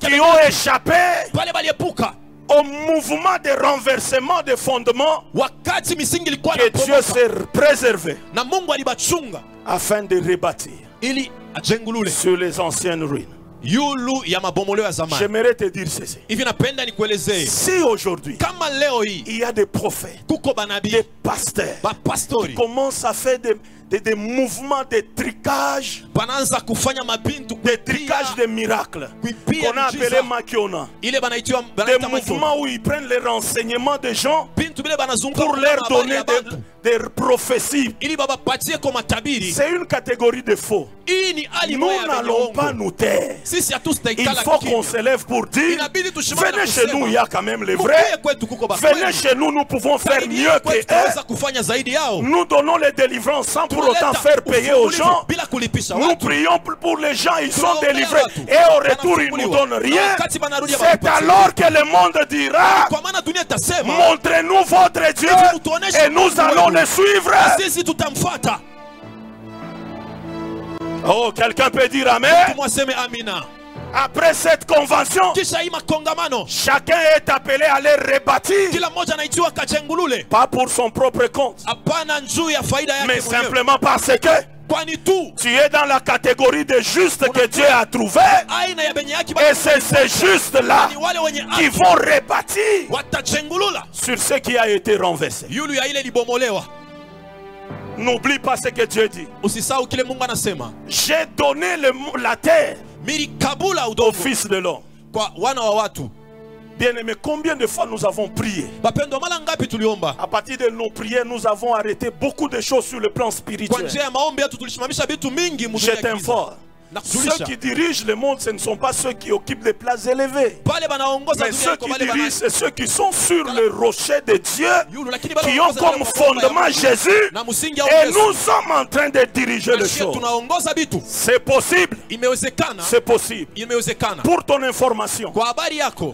qui ont échappé au mouvement de renversement des fondements que Dieu s'est préservé afin de rebâtir sur les anciennes ruines. J'aimerais te dire ceci. Si aujourd'hui il y a des prophètes, des pasteurs qui commencent à faire des mouvements de tricage, des tricages de miracles qu'on a appelé Makiona, des mouvements où ils prennent les renseignements des gens pour leur donner des prophéties. C'est une catégorie de faux. Nous n'allons pas nous taire. Il faut qu'on se lève pour dire, venez chez nous, il y a quand même les vrais. Venez chez nous, nous pouvons faire mieux qu'eux. Nous donnons les délivrances sans pour autant faire payer aux gens. Nous prions pour les gens, ils sont délivrés. Et au retour, ils ne nous donnent rien. C'est alors que le monde dira, montrez-nous votre Dieu et nous allons le suivre. Oh, quelqu'un peut dire Amen. Après cette convention, chacun est appelé à les rebâtir. Pas pour son propre compte, mais simplement parce que tu es dans la catégorie des justes que Dieu a trouvé. Et c'est ces justes-là qui vont rebâtir sur ce qui a été renversé. N'oublie pas ce que Dieu dit. J'ai donné la terre au Fils de l'homme. Bien aimé, combien de fois nous avons prié? À partir de nos prières, nous avons arrêté beaucoup de choses sur le plan spirituel. Je t'informe. Ceux qui dirigent le monde, ce ne sont pas ceux qui occupent des places élevées. Mais ceux qui dirigent, c'est ceux qui sont sur le rocher de Dieu, qui ont comme fondement Jésus. Et nous sommes en train de diriger les choses. C'est possible. C'est possible. Pour ton information,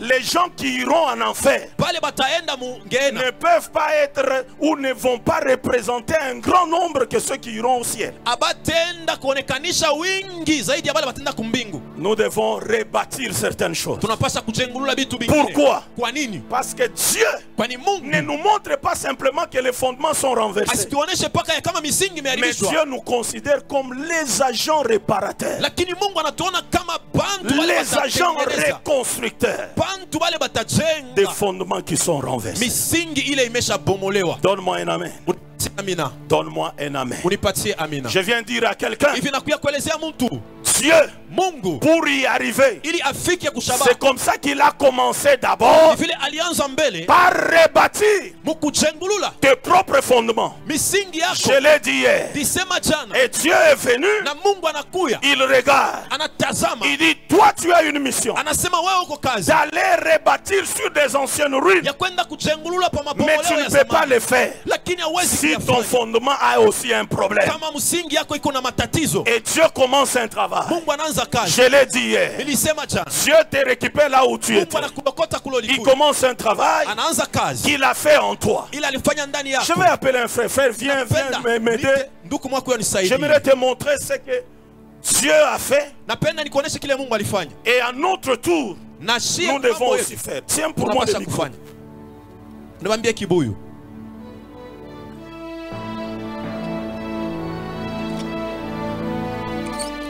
les gens qui iront en enfer ne peuvent pas être ou ne vont pas représenter un grand nombre que ceux qui iront au ciel. Nous devons rebâtir certaines choses. Pourquoi? Parce que Dieu ne nous montre pas simplement que les fondements sont renversés, mais Dieu nous considère comme les agents réparateurs, les agents reconstructeurs des fondements qui sont renversés. Donne-moi un amen. Donne-moi un amen. Je viens dire à quelqu'un, Dieu, pour y arriver, c'est comme ça qu'il a commencé d'abord par rebâtir tes propres fondements. Je l'ai dit hier. Et Dieu est venu, il regarde, il dit, toi tu as une mission d'aller rebâtir sur des anciennes ruines, mais tu ne peux pas le faire si ton fondement a aussi un problème. Et Dieu commence un travail. Je l'ai dit hier. Dieu te récupère là où tu étais. Il commence un travail qu'il a fait en toi. Je vais appeler un frère. Frère, viens m'aider. J'aimerais te montrer ce que Dieu a fait. Et à notre tour, nous devons aussi faire. Tiens pour moi le micro.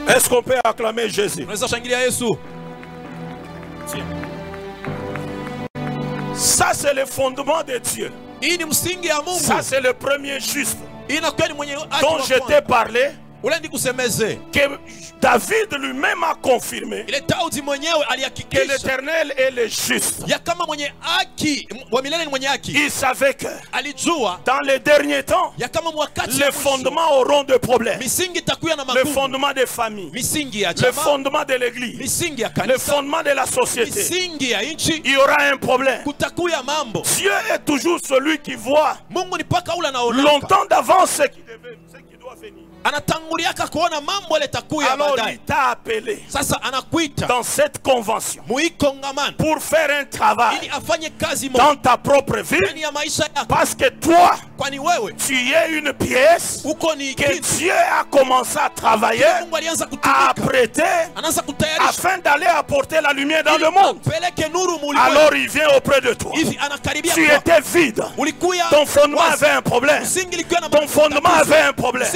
Est-ce qu'on peut acclamer Jésus? Tiens. Ça c'est le fondement de Dieu. Ça c'est le premier juste dont je t'ai parlé, que David lui-même a confirmé que l'Éternel est le juste. Il savait que dans les derniers temps, les fondements auront des problèmes. Le fondement des familles, le fondement de l'église, le fondement de la société. Il y aura un problème. Dieu est toujours celui qui voit longtemps d'avance ce qui doit venir. Alors il t'a appelé dans cette convention pour faire un travail dans ta propre vie, parce que toi tu es une pièce que Dieu a commencé à travailler, à apprêter afin d'aller apporter la lumière dans le monde. Alors il vient auprès de toi. Tu étais vide, ton fondement avait un problème, ton fondement avait un problème.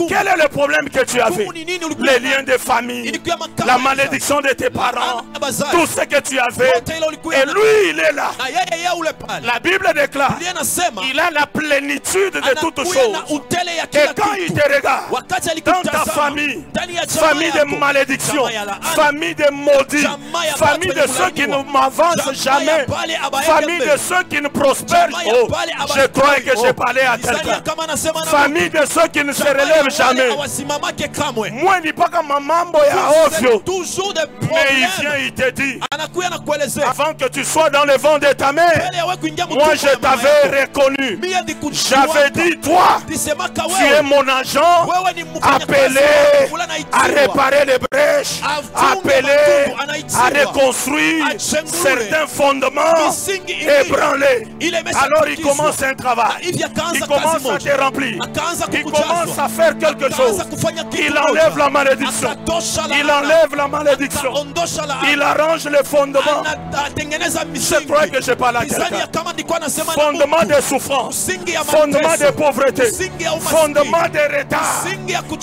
Quel est le problème que tu avais? Les liens de famille, la malédiction de tes parents, tout ce que tu avais. Et lui, il est là. La Bible déclare, il a la plénitude de toutes choses. Et quand il te regarde, dans ta famille, famille de malédiction, famille de maudits, famille de ceux qui ne m'avancent jamais, famille de ceux qui ne prospèrent, oh, je crois que j'ai parlé à quelqu'un. Famille de ceux qui ne se relèvent jamais. Moi, il n'est pas comme mambo ya ovyo. Mais il vient, il te dit, avant que tu sois dans le vent de ta mère, moi je t'avais reconnu. J'avais dit, toi, tu es mon agent, appelé à réparer les brèches, appelé à reconstruire certains fondements ébranlés. Alors il commence un travail, il commence à te remplir, il commence à faire quelque chose. Il enlève la malédiction, il enlève la malédiction, il arrange les fondements. Je crois que je parle à quelqu'un. Fondement de souffrance, fondement de pauvreté, fondement de retard.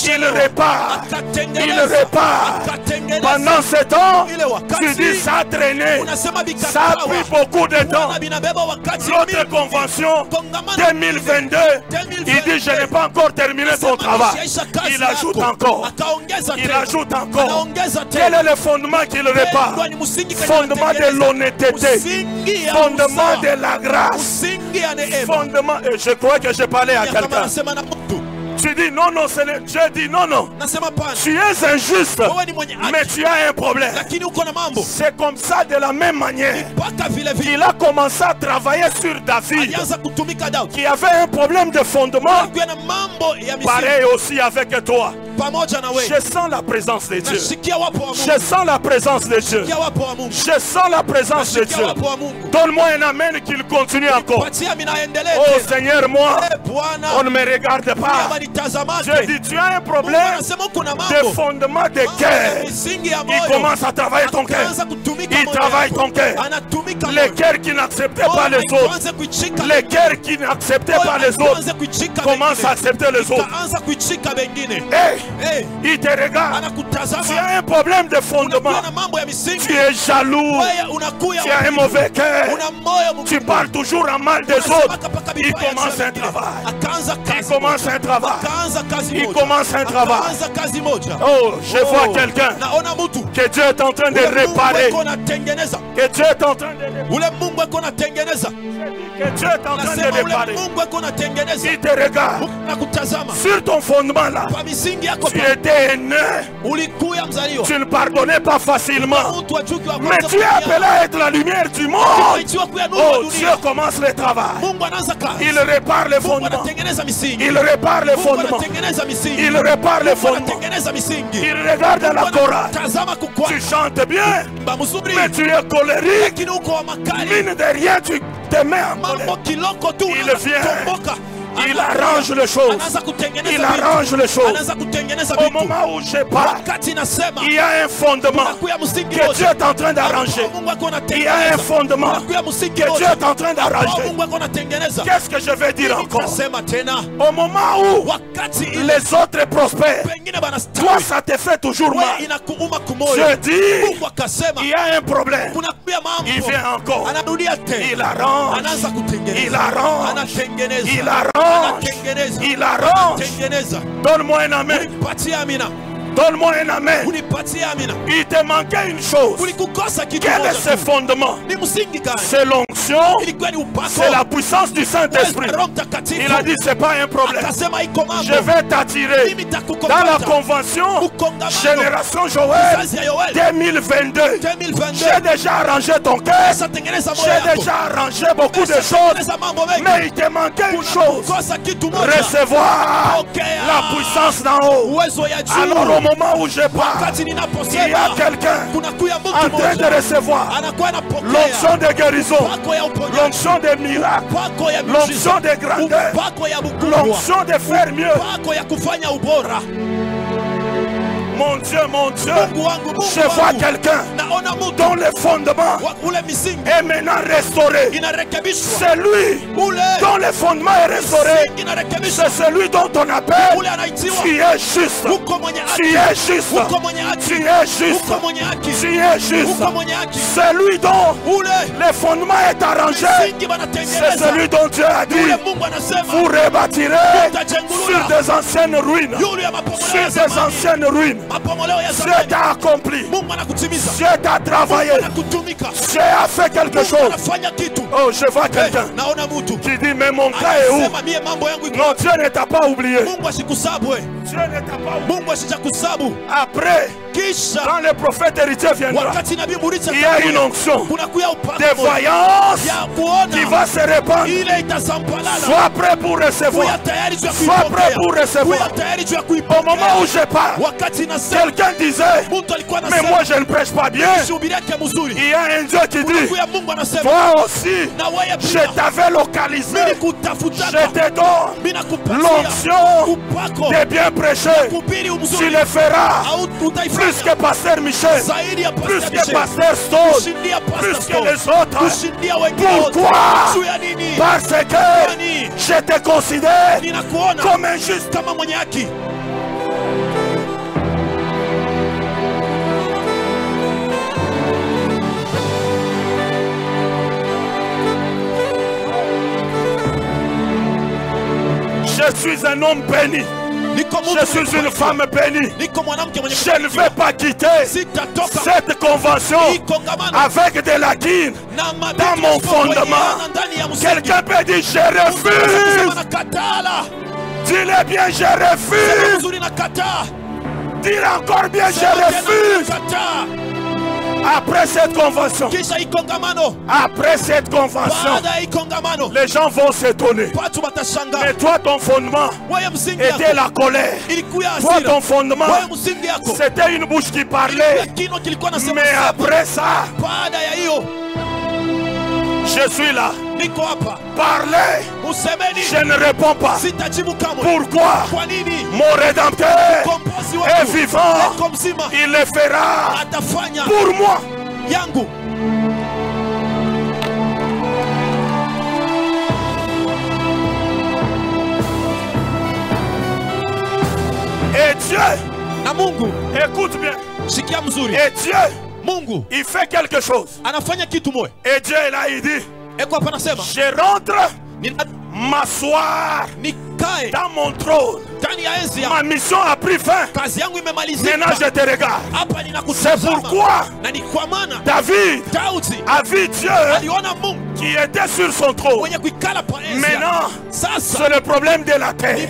Il répare, il répare. Pendant ce temps, tu dis ça a traîné, ça a pris beaucoup de temps. L'autre convention 2022, il dit je n'ai pas encore terminé ton travail. Il ajoute encore, il ajoute encore. Quel est le fondement qu'il répare? Fondement de l'honnêteté, fondement de la grâce, fondement. Et je crois que j'ai parlé à quelqu'un. Tu dis non, non, je dis non, non. Tu es injuste, mais tu as un problème. C'est comme ça, de la même manière, qu'il a commencé à travailler sur David, qui avait un problème de fondement. Pareil aussi avec toi. Je sens la présence de Dieu. Je sens la présence de Dieu. Je sens la présence de Dieu. Donne-moi un amen qu'il continue encore. Oh Seigneur, moi, on ne me regarde pas. Je dis, tu as un problème de fondement de cœur. Il commence à travailler ton cœur. Il travaille ton cœur. Les cœurs qui n'acceptaient pas les autres, les cœurs qui n'acceptaient pas les autres, commencent à accepter les autres. Hey, il te regarde. Tu as un problème de fondement. Tu es jaloux. Tu as un mauvais cœur. Tu parles toujours en mal des autres. Il commence un travail. Il commence un travail. Il commence un travail. Oh, je vois quelqu'un que Dieu est en train de réparer. Que Dieu est en train de réparer. Que Dieu est en train de réparer. Il te regarde. Sur ton fondement là, tu étais né. Tu ne pardonnais pas facilement. Mais tu es appelé à être la lumière du monde. Oh, Dieu commence le travail. Il répare les fondements. Il répare les fondements. Il répare les fondements. Il regarde la chorale. Tu chantes bien, mais tu es colérique. Mine de rien, tu te mets en colère. Il vient. Il arrange les choses. Il arrange les choses. Au moment où je parle, il y a un fondement que Dieu est en train d'arranger. Il y a un fondement que Dieu est en train d'arranger. Qu'est-ce que je vais dire encore? Au moment où les autres prospèrent, Toi, ça te fait toujours mal. Je dis, il y a un problème. Il vient encore. Il arrange. Il arrange. Il arrange. Il arrange. Donne-moi un amen. Donne-moi un amen. Il te manquait une chose. Quel est ce fondement? C'est l'onction. C'est la puissance du Saint-Esprit. Il a dit c'est pas un problème. Je vais t'attirer dans la convention Génération Joël 2022. J'ai déjà arrangé ton cœur. J'ai déjà arrangé beaucoup de choses. Mais il te manquait une chose. Recevoir la puissance d'en haut. Alors au moment où je parle, il y a quelqu'un en train de recevoir l'onction de guérison, l'onction de miracles, l'onction de grandeur, l'onction de faire mieux. Mon Dieu, je vois quelqu'un dont le fondement est maintenant restauré. C'est lui dont le fondement est restauré. C'est celui dont on appelle tu es juste. Tu es juste. Tu es juste. Tu es juste. Celui dont le fondement est arrangé. C'est celui dont Dieu a dit vous rebâtirez sur des anciennes ruines. Sur des anciennes ruines. Dieu t'a accompli. Dieu t'a travaillé. Dieu a fait quelque chose. Oh, je vois quelqu'un qui dit mais mon cas est où? Non, Dieu ne t'a pas oublié. Dieu ne t'a pas oublié. Après, quand le prophète héritier viendra, il y a une onction de voyance qui va se répandre. Sois prêt pour recevoir. Sois prêt pour recevoir. Au moment où je parle, quelqu'un disait mais moi je ne prêche pas bien. Il y a un Dieu qui dit toi aussi je t'avais localisé. Je te donne l'onction de bien prêcher. Tu le feras plus que Pasteur Michel, plus que Pasteur Stone, plus que les autres. Pourquoi? Parce que je te considère comme un juste. Je suis un homme béni. Je suis une femme bénie. Je ne vais pas quitter cette convention avec de la guine dans mon fondement. Quelqu'un peut dire je refuse. Dis-le bien, je refuse. Dis encore bien, je refuse. Après cette convention, les gens vont s'étonner. Mais toi, ton fondement était la colère. Toi, ton fondement, c'était une bouche qui parlait. Mais après ça, je suis là. Parlez, je ne réponds pas. Pourquoi? Mon Rédempteur est vivant. Il le fera pour moi. Et Dieu, écoute bien. Et Dieu, il fait quelque chose. Et Dieu est là, il dit je rentre m'asseoir dans mon trône. Ma mission a pris fin. Maintenant je te regarde. C'est pourquoi David a vu Dieu qui était sur son trône. Maintenant c'est le problème de la terre.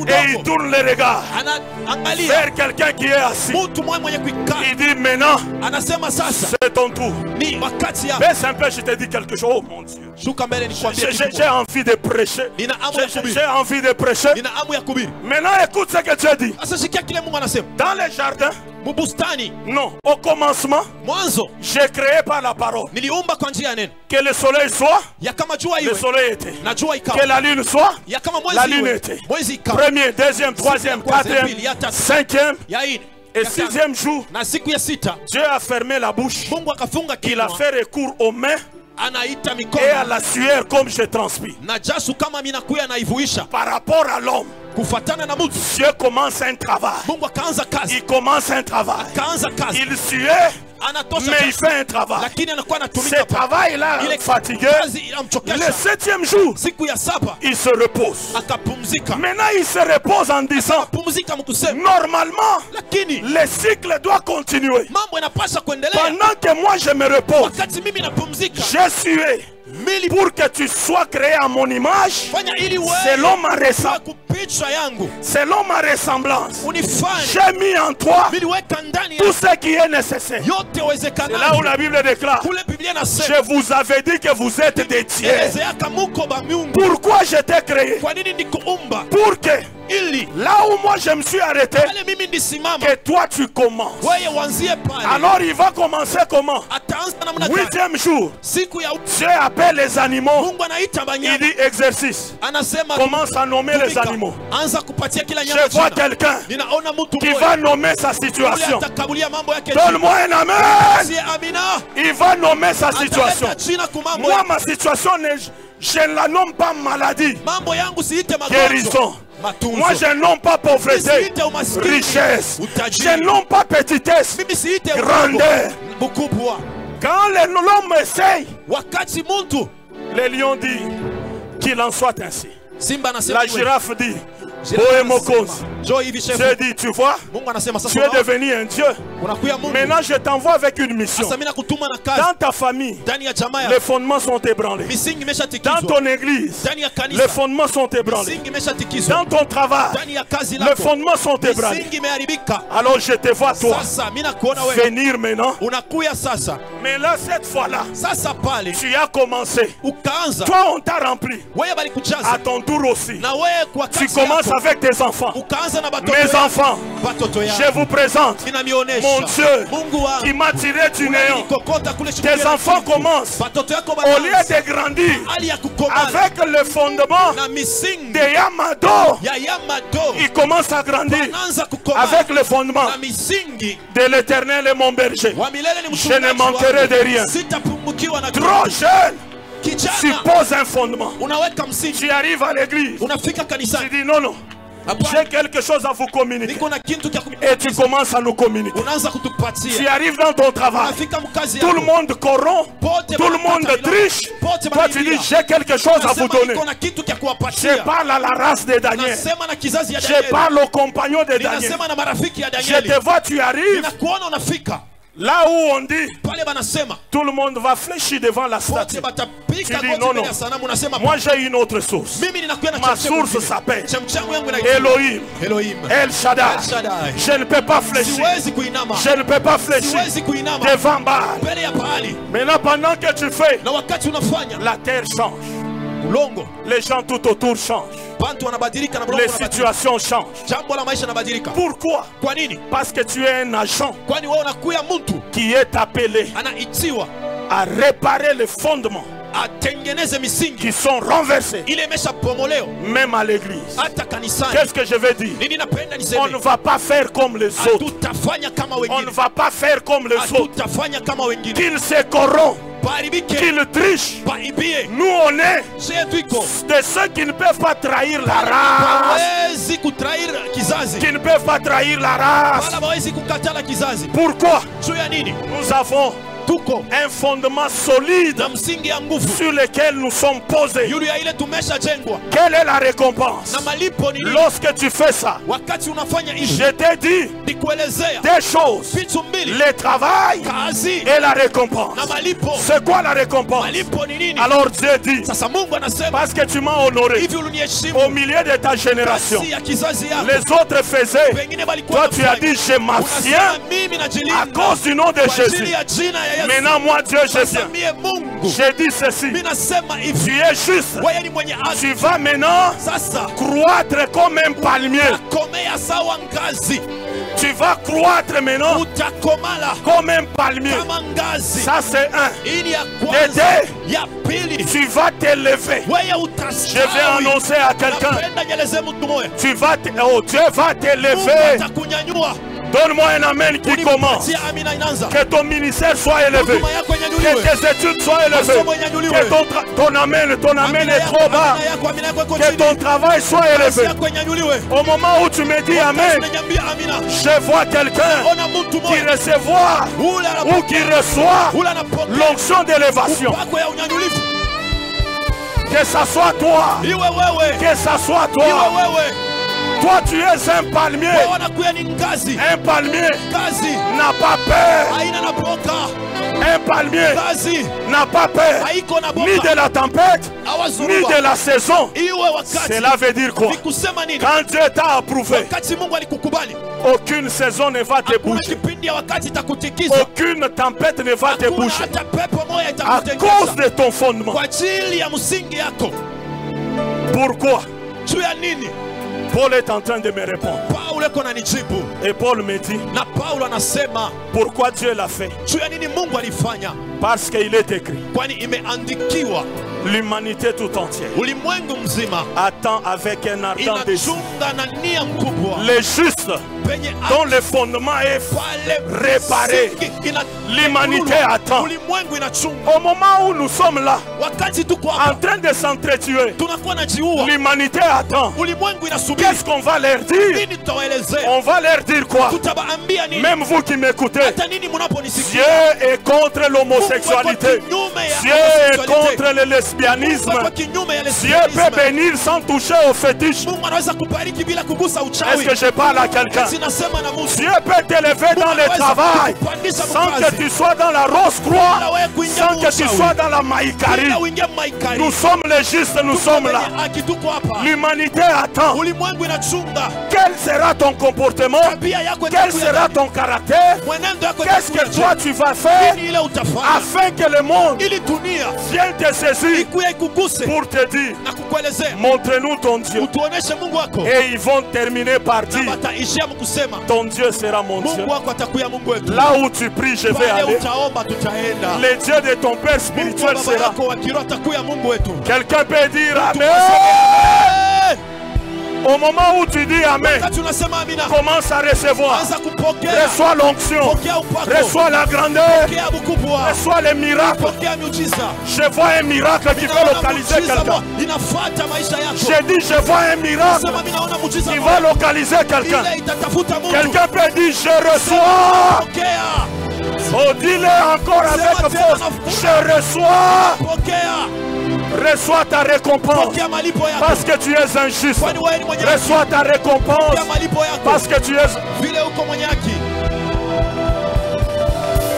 Et il tourne le regard vers quelqu'un qui est assis. Il dit maintenant c'est ton tour. Baisse un peu, je te dis quelque chose. Oh mon Dieu, j'ai envie de prêcher. J'ai envie de prêcher. Maintenant écoute ce que Dieu dit. Dans les jardins, non, au commencement, j'ai créé par la parole. Que le soleil soit, le soleil était. Que la lune soit, la lune était. Premier, deuxième, troisième, quatrième, cinquième et sixième jour, Dieu a fermé la bouche. Il a fait recours aux mains et à la sueur comme je transpire. Par rapport à l'homme, Dieu commence un travail. Il commence un travail. Il suait, mais il fait un travail. Ce travail-là fatigué. Le 7e jour, il se repose. Maintenant, il se repose en disant, normalement, le cycle doit continuer. Pendant que moi je me repose, j'ai sué pour que tu sois créé à mon image, selon ma ressemblance. Selon ma ressemblance, j'ai mis en toi tout ce qui est nécessaire. C'est là où la Bible déclare, je vous avais dit que vous êtes des tiers. Pourquoi je t'ai créé? Pour que là où moi je me suis arrêté, que toi tu commences. Alors il va commencer comment? 8e jour, Dieu appelle les animaux. Il dit exercice. Commence à nommer les animaux. Je vois quelqu'un qui va nommer sa situation. Donne-moi un amen. Il va nommer sa situation. Moi ma situation, je ne la nomme pas maladie, guérison. Moi je nomme pas pauvreté, richesse. Je nomme pas petitesse, grandeur. Quand l'homme essaye, le lion dit qu'il en soit ainsi. La girafe dit, Dieu dit, tu vois, tu es devenu un Dieu. Maintenant je t'envoie avec une mission. Dans ta famille, les fondements sont ébranlés. Dans ton église, les fondements sont ébranlés. Dans ton travail, les fondements sont ébranlés. Alors je te vois toi venir maintenant. Mais là cette fois-là, tu as commencé. Toi on t'a rempli. À ton tour aussi, tu commences avec tes enfants. Mes enfants, je vous présente mon Dieu qui m'a tiré du néant. Tes enfants commencent, au lieu de grandir avec le fondement de Yamado, ils commencent à grandir avec le fondement de l'Éternel et mon berger. Je ne manquerai de rien. Trop jeune, tu poses un fondement. Tu arrives à l'église, tu dis non, non, j'ai quelque chose à vous communiquer. Et tu commences à nous communiquer. Tu arrives dans ton travail, tout le monde corrompt, tout le monde triche. Toi tu dis j'ai quelque chose à vous donner. Je parle à la race de Daniel. Je parle aux compagnons de Daniel. Je te vois, tu arrives. Là où on dit, tout le monde va fléchir devant la statue. Tu dis non, non, moi j'ai une autre source. Ma source s'appelle Elohim, El Shaddai. Je ne peux pas fléchir. Je ne peux pas fléchir devant Baal. Maintenant pendant que tu fais, la terre change. Les gens tout autour changent. Les situations changent. Pourquoi? Parce que tu es un agent qui est appelé à réparer les fondements qui sont renversés, même à l'église. Qu'est-ce que je veux dire? On ne va pas faire comme les autres. On ne va pas faire comme les autres. Qu'ils se corrompent, qu'ils trichent. Nous on est de ceux qui ne peuvent pas trahir la race. Qui ne peuvent pas trahir la race. Pourquoi? Nous avons un fondement solide sur lequel nous sommes posés. Quelle est la récompense? Lorsque tu fais ça, je t'ai dit des choses: le travail et la récompense. C'est quoi la récompense? Alors Dieu dit, parce que tu m'as honoré au milieu de ta génération, les autres faisaient, toi tu as dit je m'abstiens à cause du nom de Jésus. Maintenant moi Dieu je viens. J'ai dit ceci: tu es juste. Tu vas maintenant croître comme un palmier. Tu vas croître maintenant comme un palmier. Ça c'est un. Et deux, tu vas t'élever. Je vais annoncer à quelqu'un, tu vas Dieu va t'élever Donne-moi un amen qui commence. Que ton ministère soit élevé. Que tes études soient élevées. Que ton amen est trop bas. Que ton travail soit élevé. Au moment où tu me dis amen, je vois quelqu'un qui recevoir ou qui reçoit l'onction d'élévation. Que ça soit toi. Que ça soit toi. Toi tu es un palmier. Un palmier n'a pas peur. Un palmier n'a pas peur ni de la tempête, ni de la saison. Cela veut dire quoi? Quand Dieu t'a approuvé, aucune saison ne va te bouger. Aucune tempête ne va te bouger. À cause de ton fondement. Pourquoi? Paul est en train de me répondre. Et Paul me dit, pourquoi Dieu l'a fait? Parce qu'il est écrit, l'humanité tout entière attend avec un ardent désir les justes dont le fondement est réparé. L'humanité attend. Au moment où nous sommes là, en train de s'entretuer, l'humanité attend. Qu'est-ce qu'on va leur dire? On va leur dire quoi? Même vous qui m'écoutez, Dieu est contre l'homosexualité. Dieu est contre le lesbianisme. Dieu peut bénir sans toucher au fétiche. Est-ce que je parle à quelqu'un? Dieu peut t'élever dans le travail sans que tu sois dans la Rose-Croix, sans que tu sois dans la Maïkari. Nous sommes les justes, nous sommes là. L'humanité attend. Quel sera ton comportement? Quel sera ton caractère? Qu'est-ce que toi tu vas faire afin que le monde vienne te saisir pour te dire, montre-nous ton Dieu. Et ils vont terminer par dire, ton Dieu sera mon Dieu. Là où tu pries, je vais aller. Le Dieu de ton Père spirituel sera. Quelqu'un peut dire amen. Au moment où tu dis amen, commence à recevoir. Reçois l'onction. Reçois la grandeur. Reçois les miracles. Je vois un miracle qui va localiser quelqu'un. J'ai dit je vois un miracle qui va localiser quelqu'un. Quelqu'un peut dire je reçois. Oh, dis-le encore avec force. Je reçois. Reçois ta récompense parce que tu es injuste. Reçois ta récompense parce que tu es.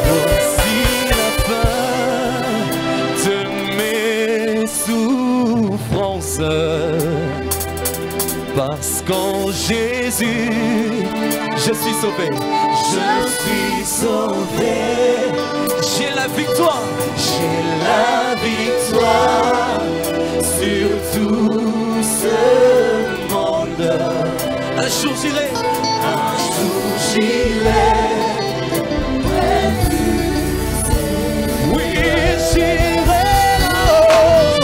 Voici la fin de mes souffrances, parce qu'en Jésus je suis sauvé. Je suis sauvé. J'ai la victoire. J'ai la victoire sur tout ce monde. Un jour j'irai. Un jour j'irai. Oui, j'irai là-haut.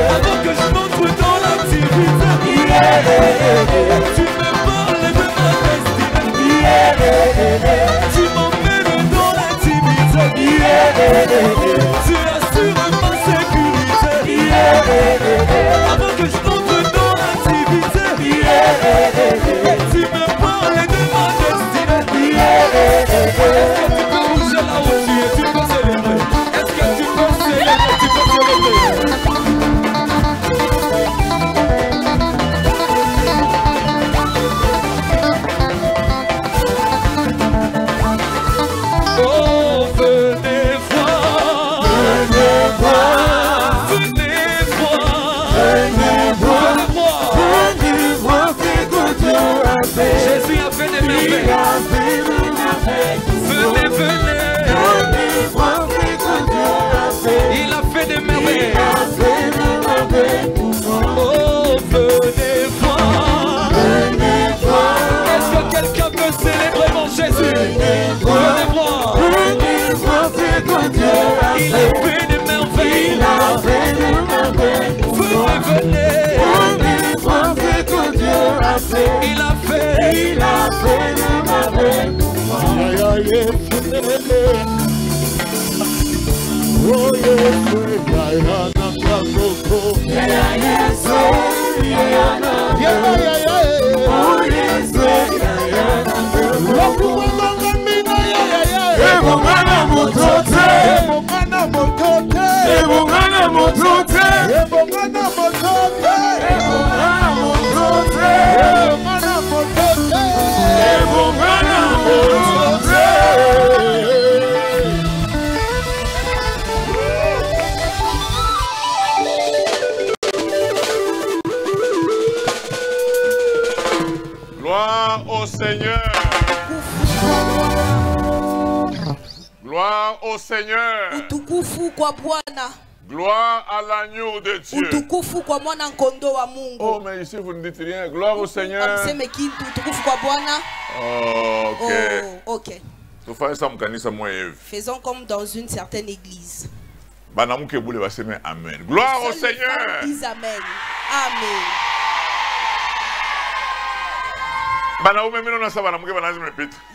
Avant que je m'entre dans l'activité, tu me parles de ma destinée. Tu m'emmènes dans l'intimité, tu assures ma sécurité. Avant que je m'entre dans l'activité, tu me parles de ma destinée. Est-ce que tu peux bouger là où tu es, tu peux célébrer? Est-ce que tu peux célébrer, tu peux célébrer? Jésus a fait des merveilles. Venez, venez. Il a fait des merveilles. Oh, venez voir. Est-ce que quelqu'un peut célébrer mon Jésus? Venez voir. Il a fait des merveilles. Venez, venez. Il a fait le merveille. Gloire au Seigneur. Gloire au Seigneur. Utukufu kwa Bwana. Gloire à l'agneau de Dieu. Utukufu kwa mwana kondoo wa Mungu. Oh, mais ici vous ne dites rien. Gloire au Seigneur. Amseme kitu utukufu kwa Bwana. Oh, ok. Oh, ok. Faisons comme dans une certaine église. Amen. Gloire au Seigneur. Dis amen. Amen.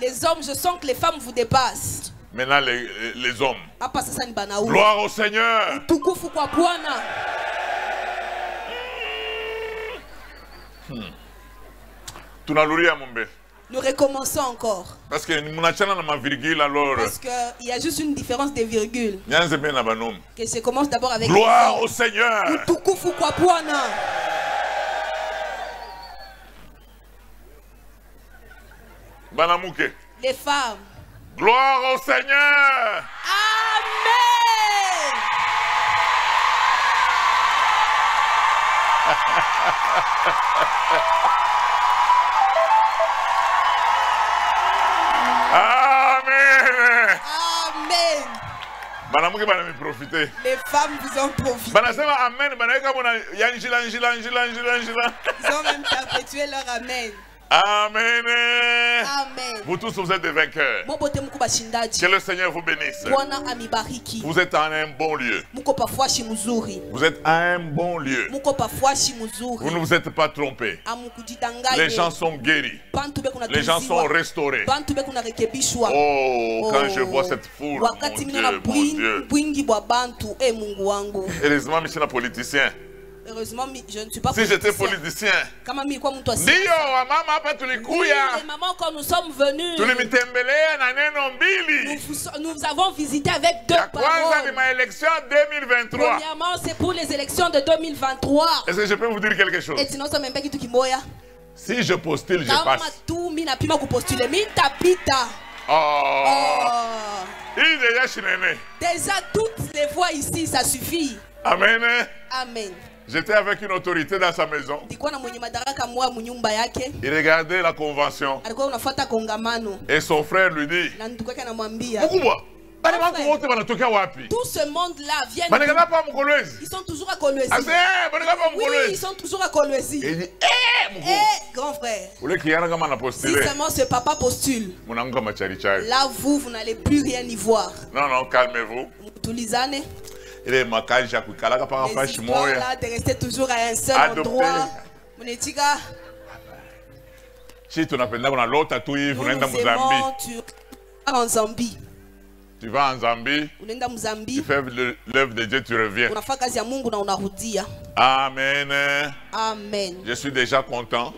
Les hommes, je sens que les femmes vous dépassent. Maintenant, les hommes. Gloire au Seigneur. Nous recommençons encore. Parce que il y a juste une différence de virgule. Que je commence d'abord avec gloire au Seigneur. Les femmes. Gloire au Seigneur. Amen. Amen. Amen. Les femmes vous ont profité. Ils ont même perpétué leur amen. Amen. Amen. Vous tous, vous êtes des vainqueurs. Que le Seigneur vous bénisse. Vous êtes en un bon lieu. Vous êtes à un bon lieu. Vous ne vous êtes pas trompés. Les gens sont guéris. Les gens sont restaurés. Oh, quand je vois cette foule, mon Dieu. Heureusement, je suis un politicien. Heureusement, je ne suis pas si j'étais politicien, maman, quand nous sommes venus, nous avons visité avec deux paroles. Premièrement, c'est pour les élections de 2023. Est-ce que je peux vous dire quelque chose? Si je postule, je passe. Déjà, toutes les voix ici, ça suffit. Amen. Amen. J'étais avec une autorité dans sa maison. Il regardait la convention. Et son frère lui dit, tout ce monde-là vient. Ils sont toujours à Kolwezi. Oui, ils sont toujours à Kolwezi. Il dit, grand frère. Si seulement ce papa postule, là vous n'allez plus rien y voir. Non, calmez-vous. Il est macaque, j'ai appris là de rester toujours à un seul endroit. Si tu n'as pas l'autre, tu vas en Zambie. Tu vas en Zambie. Tu fais l'œuvre de Dieu, tu reviens. Amen. Amen. Je suis déjà content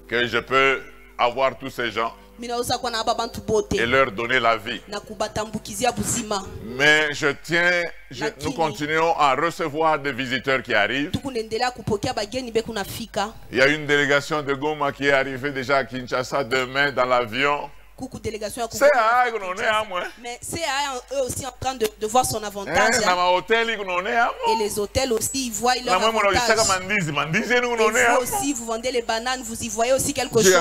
que je peux avoir tous ces gens et leur donner la vie. Mais nous continuons à recevoir des visiteurs qui arrivent. Il y a une délégation de Goma qui est arrivée déjà à Kinshasa demain dans l'avion. C'est à mais c'est eux aussi en train de voir son avantage. Et les hôtels aussi, ils voient leur avantage. Et vous aussi, vous vendez les bananes, vous y voyez aussi quelque chose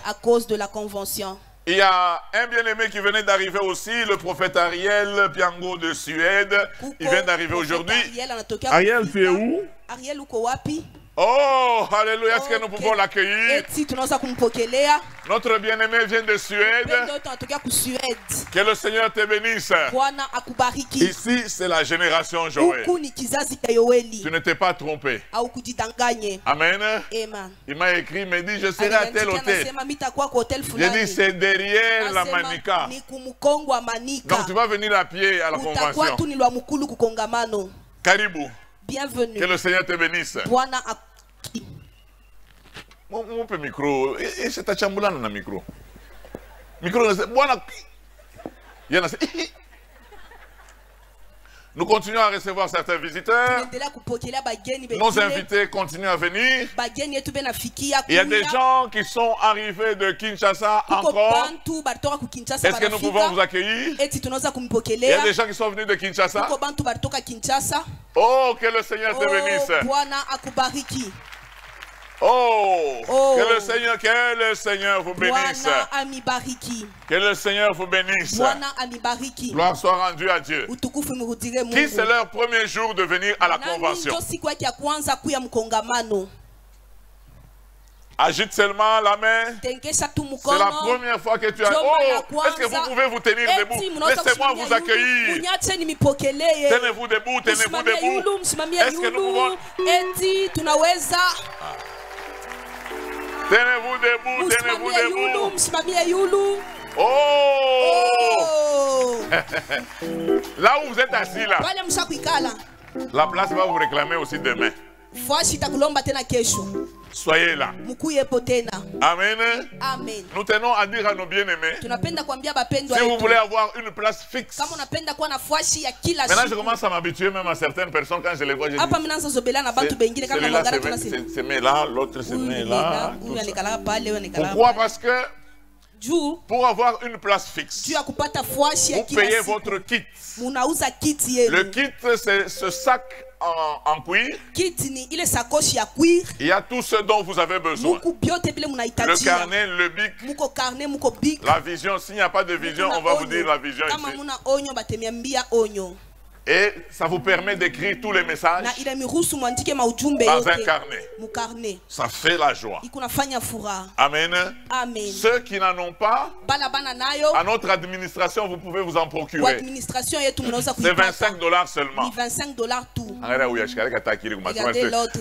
à cause de la convention. Il y a un bien-aimé qui venait d'arriver aussi, le prophète Ariel Piango de Suède. Il vient d'arriver aujourd'hui. Ariel, tu es où? Ariel Ukowapi. Oh, alléluia, est-ce que nous pouvons l'accueillir? Notre bien-aimé vient de Suède. Que le Seigneur te bénisse. Ici, c'est la génération Joël. Tu ne t'es pas trompé. Amen. Il m'a écrit, il m'a dit, je serai à tel hôtel. J'ai dit, c'est derrière la Manika. Donc tu vas venir à pied à la convention. Caribou. Bienvenue. Que le Seigneur te bénisse. Mon peu micro. Et c'est ta chamboula dans le micro. Micro. Nous continuons à recevoir certains visiteurs. Nos invités continuent à venir. Il y a des gens qui sont arrivés de Kinshasa encore. Est-ce que nous pouvons vous accueillir? Il y a des gens qui sont venus de Kinshasa. Oh, que le Seigneur te bénisse. Oh, que le Seigneur vous bénisse. Que le Seigneur vous bénisse. Gloire soit rendue à Dieu. Qui c'est leur premier jour de venir à la convention? Agite seulement la main. C'est la première fois que tu as... Oh, est-ce que vous pouvez vous tenir debout? Laissez-moi vous accueillir. Tenez-vous debout, tenez-vous debout. Est-ce que nous pouvons... Tenez-vous debout, tenez-vous debout. Oh! Là où vous êtes assis là, la place va vous réclamer aussi demain. Soyez là. Amen. Amen. Nous tenons à dire à nos bien-aimés, si vous voulez avoir une place fixe. Maintenant je commence à m'habituer même à certaines personnes quand je les vois. Celui-là se met là, l'autre se met là. Pourquoi? Parce que pour avoir une place fixe, vous payez votre kit. Le kit, c'est ce sac en cuir. Il y a tout ce dont vous avez besoin. Le carnet, le bic, la vision. S'il n'y a pas de vision, on va vous dire la vision ici. Et ça vous permet d'écrire tous les messages dans un carnet. Ça fait la joie. Amen. Amen. Ceux qui n'en ont pas, à notre administration, vous pouvez vous en procurer. C'est $25 seulement. Regardez l'autre.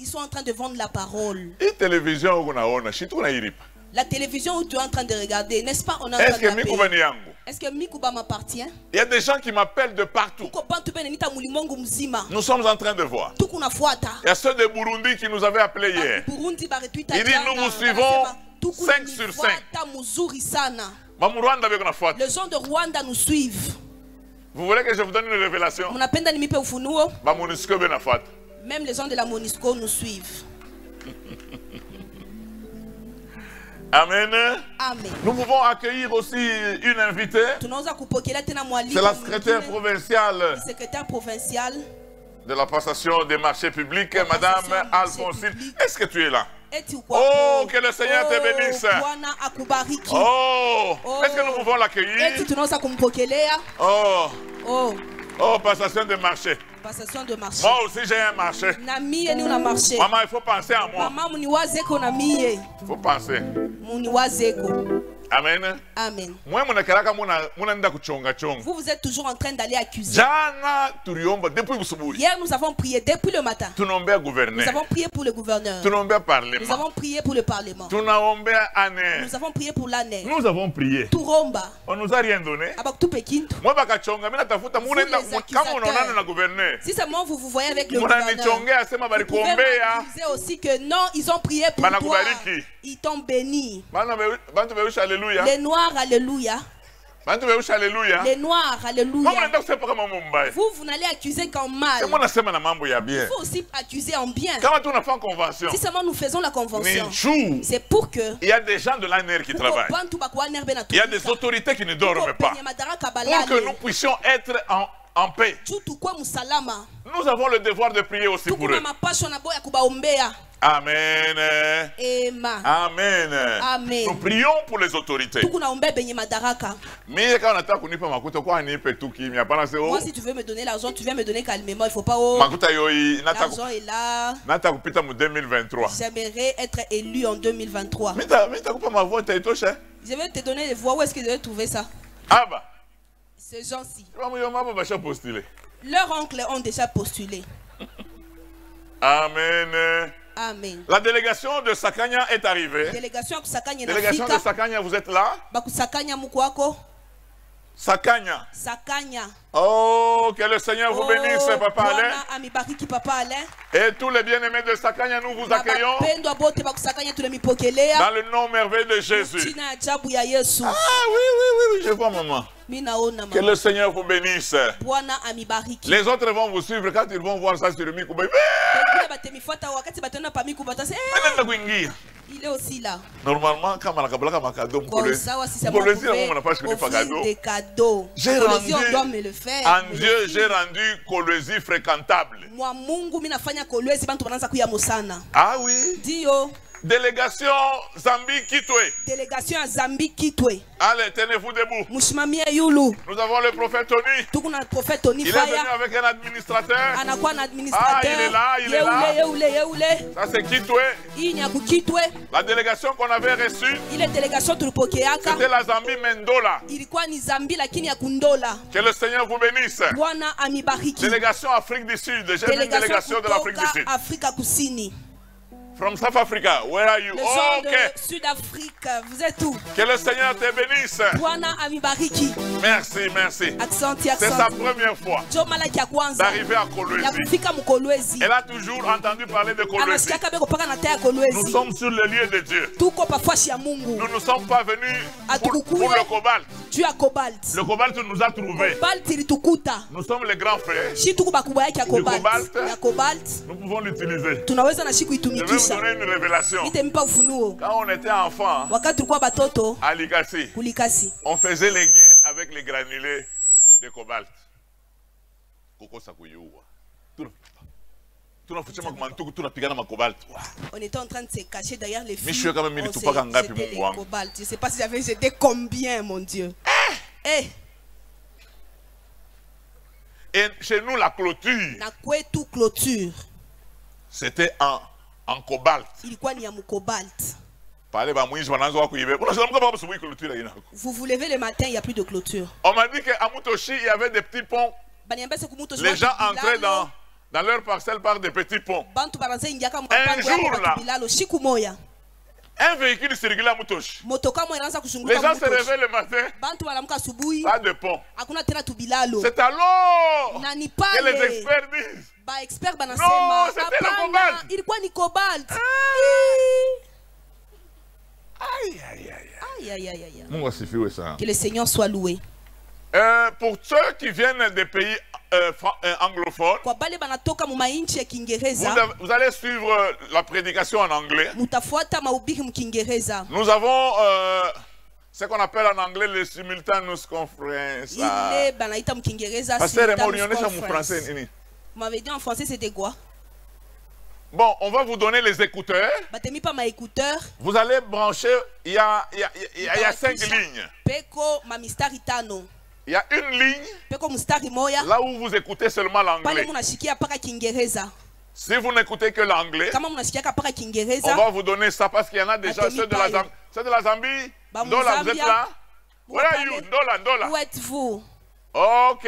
Ils sont en train de vendre la parole. La télévision où tu es en train de regarder, n'est-ce pas? Est-ce que Mikuba m'appartient? Il y a des gens qui m'appellent de partout. Nous sommes en train de voir. Il y a ceux de Burundi qui nous avaient appelés hier. Il dit nous vous suivons 5 sur 5. Les gens de Rwanda nous suivent. Vous voulez que je vous donne une révélation? Même les gens de la MONUSCO nous suivent. Amen. Amen. Nous pouvons accueillir aussi une invitée. C'est la secrétaire provinciale de la passation des marchés publics, Madame Alphonsine. Est-ce que tu es là? Oh, que le Seigneur te bénisse. Oh, est-ce que nous pouvons l'accueillir? Oh, passation de marché. Moi aussi j'ai un marché. Maman, il faut penser à moi. Il faut penser. Amen. Amen. Vous êtes toujours en train d'aller accuser. Hier, nous avons prié depuis le matin. Nous avons prié pour le gouverneur. Nous avons prié pour le parlement. Nous avons prié pour l'année. Nous avons prié. On nous a rien donné. Si seulement vous voyez avec le gouverneur, vous pouvez accuser aussi que non, ils ont prié pour toi. Ils t'ont béni. Les Noirs, alléluia. Les Noirs, alléluia. Vous n'allez accuser qu'en mal. Il faut aussi accuser en bien. Si seulement nous faisons la convention, c'est pour que il y a des gens de l'ANR qui travaillent. Il y a des autorités qui ne dorment pas. Pour que nous puissions être en paix. Nous avons le devoir de prier aussi pour eux. Amen. Amen. Amen. Nous prions pour les autorités. Mais quand on attend qu'on n'y peut pas, moi, si tu veux me donner l'argent, tu viens me donner calmement. Il ne faut pas. L'argent est là. J'aimerais être élu en 2023. Je vais te donner les voix. Où est-ce que je vais trouver ça? Ah bah. Ces gens-ci. Leurs oncles ont déjà postulé. Amen. Amen. La délégation de Sakanya est arrivée. Délégation de Sakanya, vous êtes là? Sakanya. Oh, que le Seigneur vous bénisse, Papa Alain. Et tous les bien-aimés de Sakanya, nous vous accueillons. Dans le nom merveilleux de Jésus. Ah oui, je vois maman. Que le Seigneur vous bénisse. Les autres vont vous suivre quand ils vont voir ça sur le micro. Il est aussi là. Normalement, quand on a des cadeaux. En Dieu, j'ai rendu Kolwezi fréquentable. Ah oui. Dio. Délégation Zambie-Kitwe. Délégation à Zambie-Kitwe. Allez, tenez-vous debout. Nous avons le prophète Tony. Il est venu avec un administrateur. Ah, il est là, il est là. Ça c'est Kitwe. La délégation qu'on avait reçue, c'était la Zambie Mendola. Que le Seigneur vous bénisse. Délégation Afrique du Sud. J'ai une délégation de l'Afrique du Sud. From South Africa, where are you? Oh, okay. Sud-Afrique, vous êtes où? Que le Seigneur te bénisse. Merci, merci. C'est sa première fois d'arriver à Kolwezi. Elle a toujours entendu parler de Kolwezi. Nous sommes sur le lieu de Dieu. Nous ne sommes pas venus pour le cobalt. Le cobalt nous a trouvés. Nous sommes les grands frères. Le cobalt, nous pouvons l'utiliser. Je vais vous donner une révélation. Quand on était enfant, à Likasi, on faisait les guerres avec les granulés de cobalt. On était en train de se cacher derrière les filles. Je ne sais pas si j'avais jeté combien, mon Dieu. Et chez nous, la clôture, c'était en cobalt. Vous vous levez le matin, il n'y a plus de clôture. On m'a dit qu'à Mutoshi, il y avait des petits ponts. Les gens entraient dans leur parcelle par des petits ponts. Un jour là, un véhicule circulait à Mutoshi. Les gens se réveillent le matin, pas de pont. C'est alors que les experts disent non, c'était le cobalt. Que le Seigneur soit loué. Pour ceux qui viennent des pays anglophones, vous allez suivre la prédication en anglais. Nous avons ce qu'on appelle en anglais les simultaneous conferences. Vous m'avez dit en français c'était quoi? Bon, on va vous donner les écouteurs. Vous allez brancher, il y a 5 lignes. Il y a une ligne là où vous écoutez seulement l'anglais. Si vous n'écoutez que l'anglais, on va vous donner ça parce qu'il y en a déjà ceux de la Zambie. Ceux de la Zambie, Ndola, vous êtes là? Where are you? Ndola. Où êtes-vous? Ok.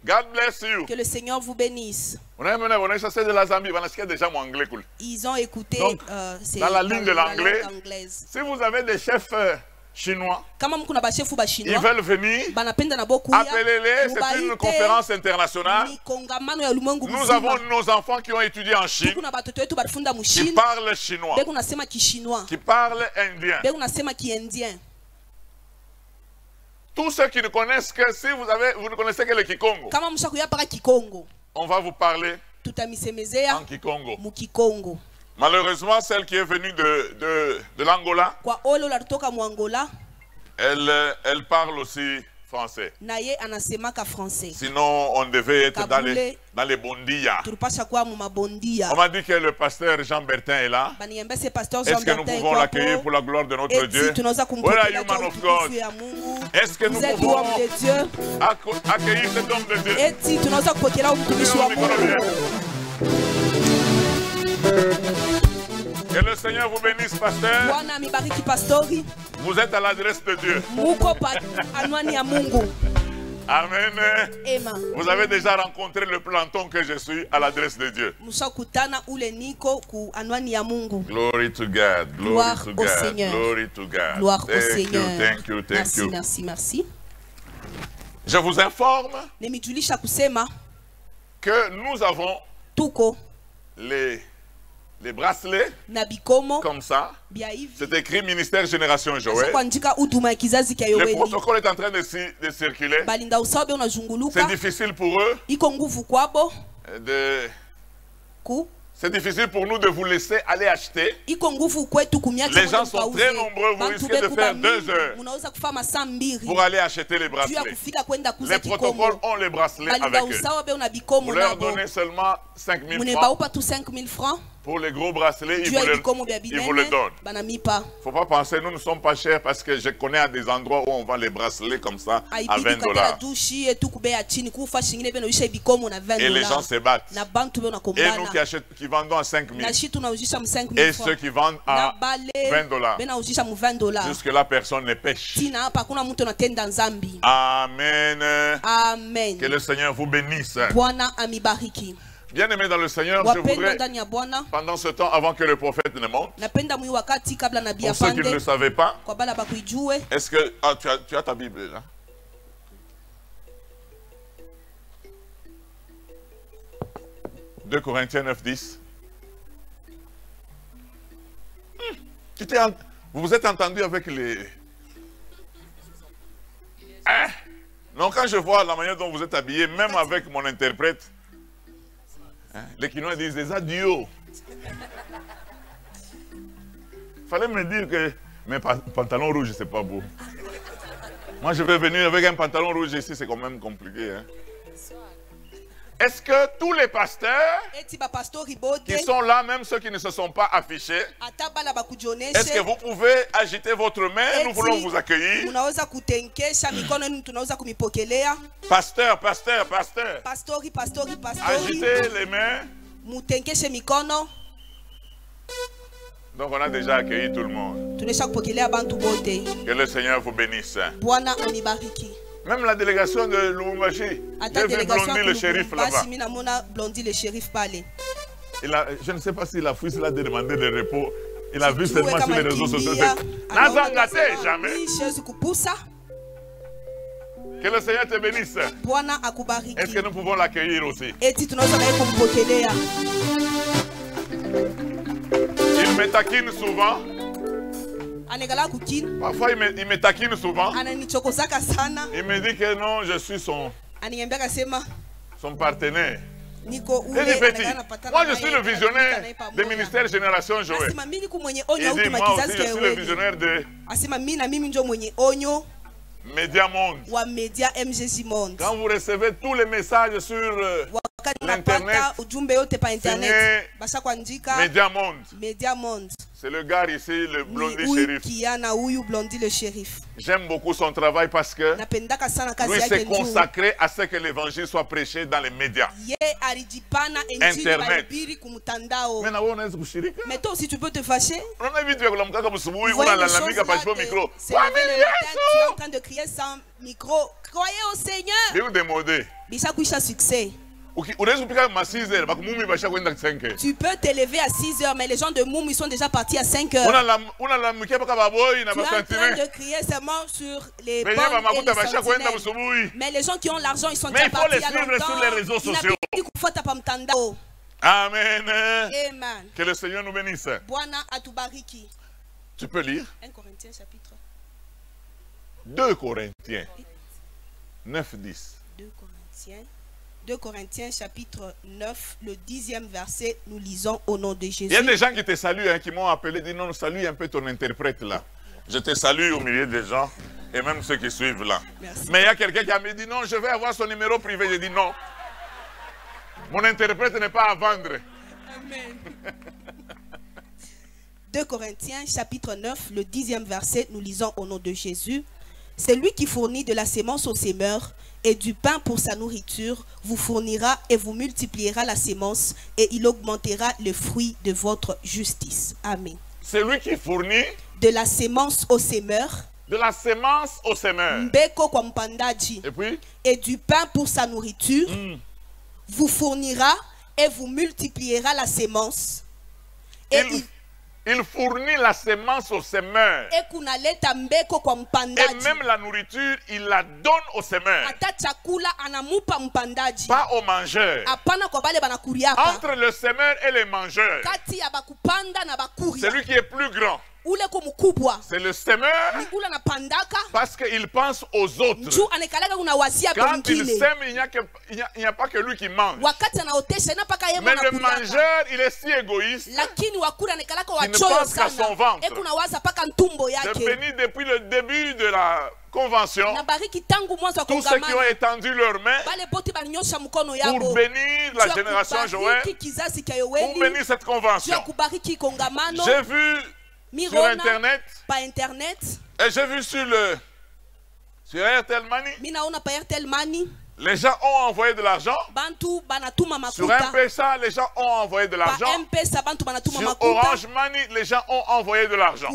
God bless you. Que le Seigneur vous bénisse. Ils ont écouté dans la ligne de l'anglais. Si vous avez des chefs chinois, ils veulent venir, appelez-les, c'est une conférence internationale. Nous avons nos enfants qui ont étudié en Chine, qui parlent chinois, qui parlent indien. Tous ceux qui ne connaissent que, si vous ne connaissez que le Kikongo, on va vous parler en Kikongo. Malheureusement, celle qui est venue de l'Angola, elle parle aussi français. Sinon, on devait être dans les Bondia. On m'a dit que le pasteur Jean Bertin est là. Est-ce que nous pouvons l'accueillir pour la gloire de notre Dieu? Where are you, man of God? Est-ce que nous pouvons accueillir cet homme de Dieu? Que le Seigneur vous bénisse, pasteur. Vous êtes à l'adresse de Dieu. Amen. Vous avez déjà rencontré le planton que je suis à l'adresse de Dieu. Glory to God. Glory to God. Glory to God. Gloire au Seigneur. Thank you. Merci. Je vous informe que nous avons les bracelets comme ça. C'est écrit ministère Génération Joël. Le protocole est en train de circuler. C'est difficile pour eux c'est difficile pour nous de vous laisser aller acheter. Les gens sont très nombreux, vous risquez de faire 2 heures pour aller acheter les bracelets. Les protocoles ont les bracelets avec eux. Vous leur donnez seulement 5 000 francs. Pour les gros bracelets, ils vous le donnent. Il ne faut pas penser, nous ne sommes pas chers parce que je connais à des endroits où on vend les bracelets comme ça à $20. Et les gens se battent. Et nous qui vendons à 5 000. Et ceux qui vendent à $20. Jusque-là, personne ne pêche. Amen. Que le Seigneur vous bénisse. Bien-aimé dans le Seigneur, je voudrais, pendant ce temps, avant que le prophète ne monte, pour ceux qui ne le savaient pas, est-ce que tu as ta Bible là? « 2 Corinthiens 9, 10. Vous vous êtes entendu avec les... Non, quand je vois la manière dont vous êtes habillés, même avec mon interprète, les Quinois disent des adieux. Fallait me dire que mes pantalons rouges, c'est pas beau. Moi, je vais venir avec un pantalon rouge ici, c'est quand même compliqué. Est-ce que tous les pasteurs qui sont là, même ceux qui ne se sont pas affichés, est-ce que vous pouvez agiter votre main? Nous voulons vous accueillir. Pasteur, pasteur, pasteur. Agitez les mains. Donc on a déjà accueilli tout le monde. Que le Seigneur vous bénisse. Même la délégation de Lubumbashi. J'ai vu Blondie le shérif là-bas. Je ne sais pas s'il a fui cela de demander le repos. Il a vu seulement sur les réseaux sociaux. Nazangate, jamais. Que le Seigneur te bénisse. Est-ce que nous pouvons l'accueillir aussi? Il me taquine souvent. Parfois il me taquine souvent. Il me dit que non, je suis son partenaire. Il dit petit, moi je suis le visionnaire du ministère Génération Joël. Il dit moi aussi je suis le visionnaire de Média Monde. Quand vous recevez tous les messages sur l'internet, Média Monde. C'est le gars ici, le Blondie shérif. J'aime beaucoup son travail parce que lui s'est consacré à ce que l'évangile soit prêché dans les médias. Internet. Mais toi aussi tu peux te fâcher. Tu es en train de crier sans micro. Croyez au Seigneur. Succès. Tu peux t'élever à 6 heures, mais les gens de Moum ils sont déjà partis à 5 heures. Tu es en train de crier seulement sur les bornes et les sentinelles. Mais les gens qui ont l'argent, ils sont déjà partis à longtemps. Sur les réseaux sociaux. Amen. Amen. Que le Seigneur nous bénisse. Tu peux lire 1 Corinthiens chapitre 2 Corinthiens 9, 10. 2 Corinthiens chapitre 9, le 10e verset, nous lisons au nom de Jésus. Il y a des gens qui te saluent, hein, qui m'ont appelé, dit non, salue un peu ton interprète là. Je te salue au milieu des gens et même ceux qui suivent là. Merci. Mais il y a quelqu'un qui m'a dit non, je vais avoir son numéro privé. J'ai dit non. Mon interprète n'est pas à vendre. Amen. 2 Corinthiens chapitre 9, le 10e verset, nous lisons au nom de Jésus. C'est lui qui fournit de la sémence au semeur et du pain pour sa nourriture, vous fournira et vous multipliera la sémence et il augmentera le fruit de votre justice. Amen. C'est lui qui fournit de la sémence au semeur. De la sémence au semeur. Et puis? Et du pain pour sa nourriture, vous fournira et vous multipliera la sémence. Et il fournit la sémence au semeur. Et même la nourriture, il la donne au semeur. Pas au mangeur. Entre le semeur et les mangeurs, c'est lui qui est plus grand. C'est le semeur parce qu'il pense aux autres. Quand il sème, il n'y a pas que lui qui mange. Mais le mangeur, il est si égoïste qu'il ne pense qu'à son ventre. Je bénis depuis le début de la convention tous ceux qui ont étendu leurs mains pour bénir la génération Joël, pour bénir cette convention. J'ai vu sur internet et j'ai vu sur Airtel Money, les gens ont envoyé de l'argent. Sur M-Pesa, les gens ont envoyé de l'argent. Sur Orange Money, les gens ont envoyé de l'argent.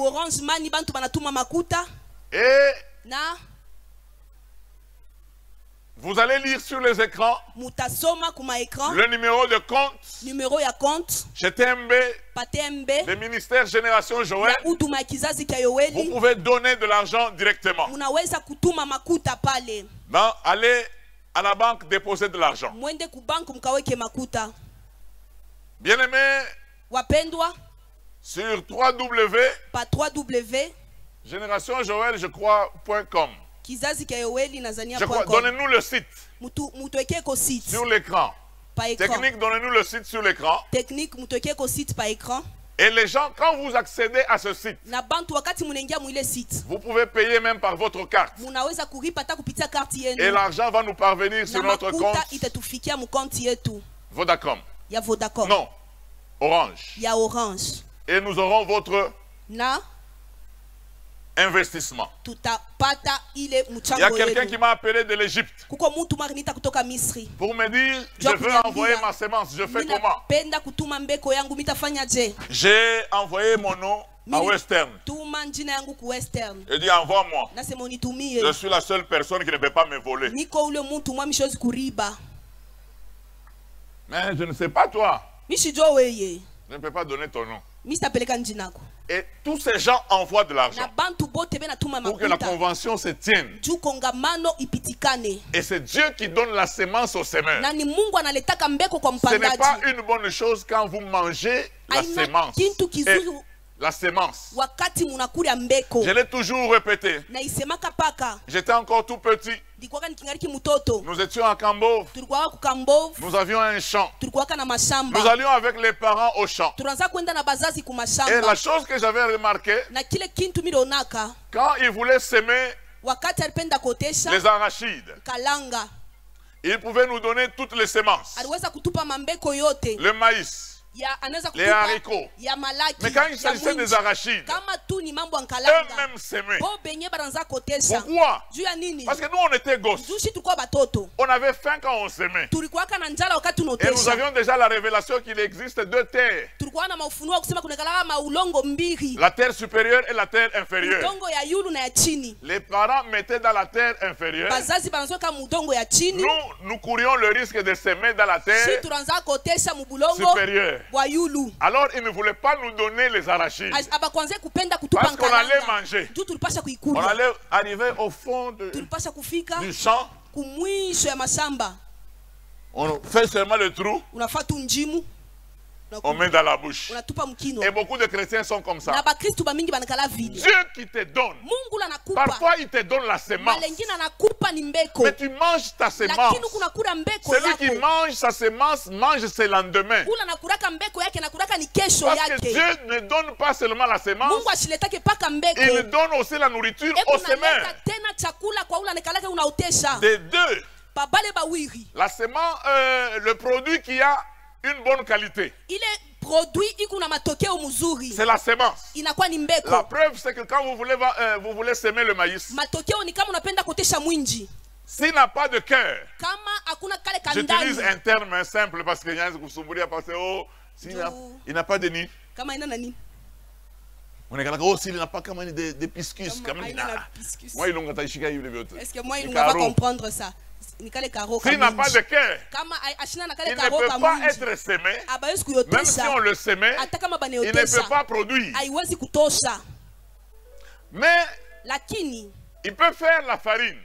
Et vous allez lire sur les écrans le numéro de compte GTMB, le ministère Génération Joël. Vous pouvez donner de l'argent directement. Allez à la banque déposer de l'argent. Bien-aimés, sur 3W GénérationJoël, je crois.com. Je crois, donnez-nous le site sur l'écran. Technique, donnez-nous le site sur l'écran. Et les gens, quand vous accédez à ce site, vous pouvez payer même par votre carte. Et l'argent va nous parvenir sur notre compte. Vodacom. Non. Orange. Et nous aurons votre investissement. Il y a quelqu'un qui m'a appelé de l'Égypte pour me dire, je veux envoyer ma sémence. Je fais comment? J'ai envoyé mon nom à Western. Il dit, envoie-moi. Je suis la seule personne qui ne peut pas me voler. Mais je ne sais pas toi. Je ne peux pas donner ton nom. Et tous ces gens envoient de l'argent pour que la convention se tienne. Et c'est Dieu qui donne la sémence au semeur. Ce n'est pas une bonne chose quand vous mangez la sémence. La sémence. Je l'ai toujours répété. J'étais encore tout petit. Nous étions à Cambove. Nous avions un champ. Nous allions avec les parents au champ. Et la chose que j'avais remarqué, quand ils voulaient s'aimer les arachides, ils pouvaient nous donner toutes les semences. Le maïs, les haricots. Mais quand il s'agissait des arachides, eux-mêmes s'aimaient. Pourquoi? Parce que nous on était gosses. On avait faim quand on s'aimait. Et nous avions déjà la révélation qu'il existe deux terres. La terre supérieure et la terre inférieure. Les parents mettaient dans la terre inférieure. Nous courions le risque de s'aimer dans la terre supérieure. Alors ils ne voulaient pas nous donner les arachides parce qu'on allait manger. On allait arriver au fond du champ. On fait seulement le trou. On met dans la bouche. Et beaucoup de chrétiens sont comme ça. Dieu qui te donne. Parfois il te donne la sémence. Mais tu manges ta sémence. Celui qui mange sa sémence mange ses lendemains. Parce que Dieu ne donne pas seulement la sémence. Il donne aussi la nourriture au semeur. Des deux. La sémence, le produit qui a une bonne qualité. C'est la sémence. La preuve, c'est que quand vous voulez semer le maïs, s'il n'a pas de cœur, j'utilise un terme simple parce que il n'a pas de nid. On est oh, s'il n'a pas de piscus. Est-ce que moi, il va comprendre ça? S'il n'a pas de cœur, il ne peut pas être semé. Même si on le semait, il ne peut pas produire. Mais il peut faire la farine.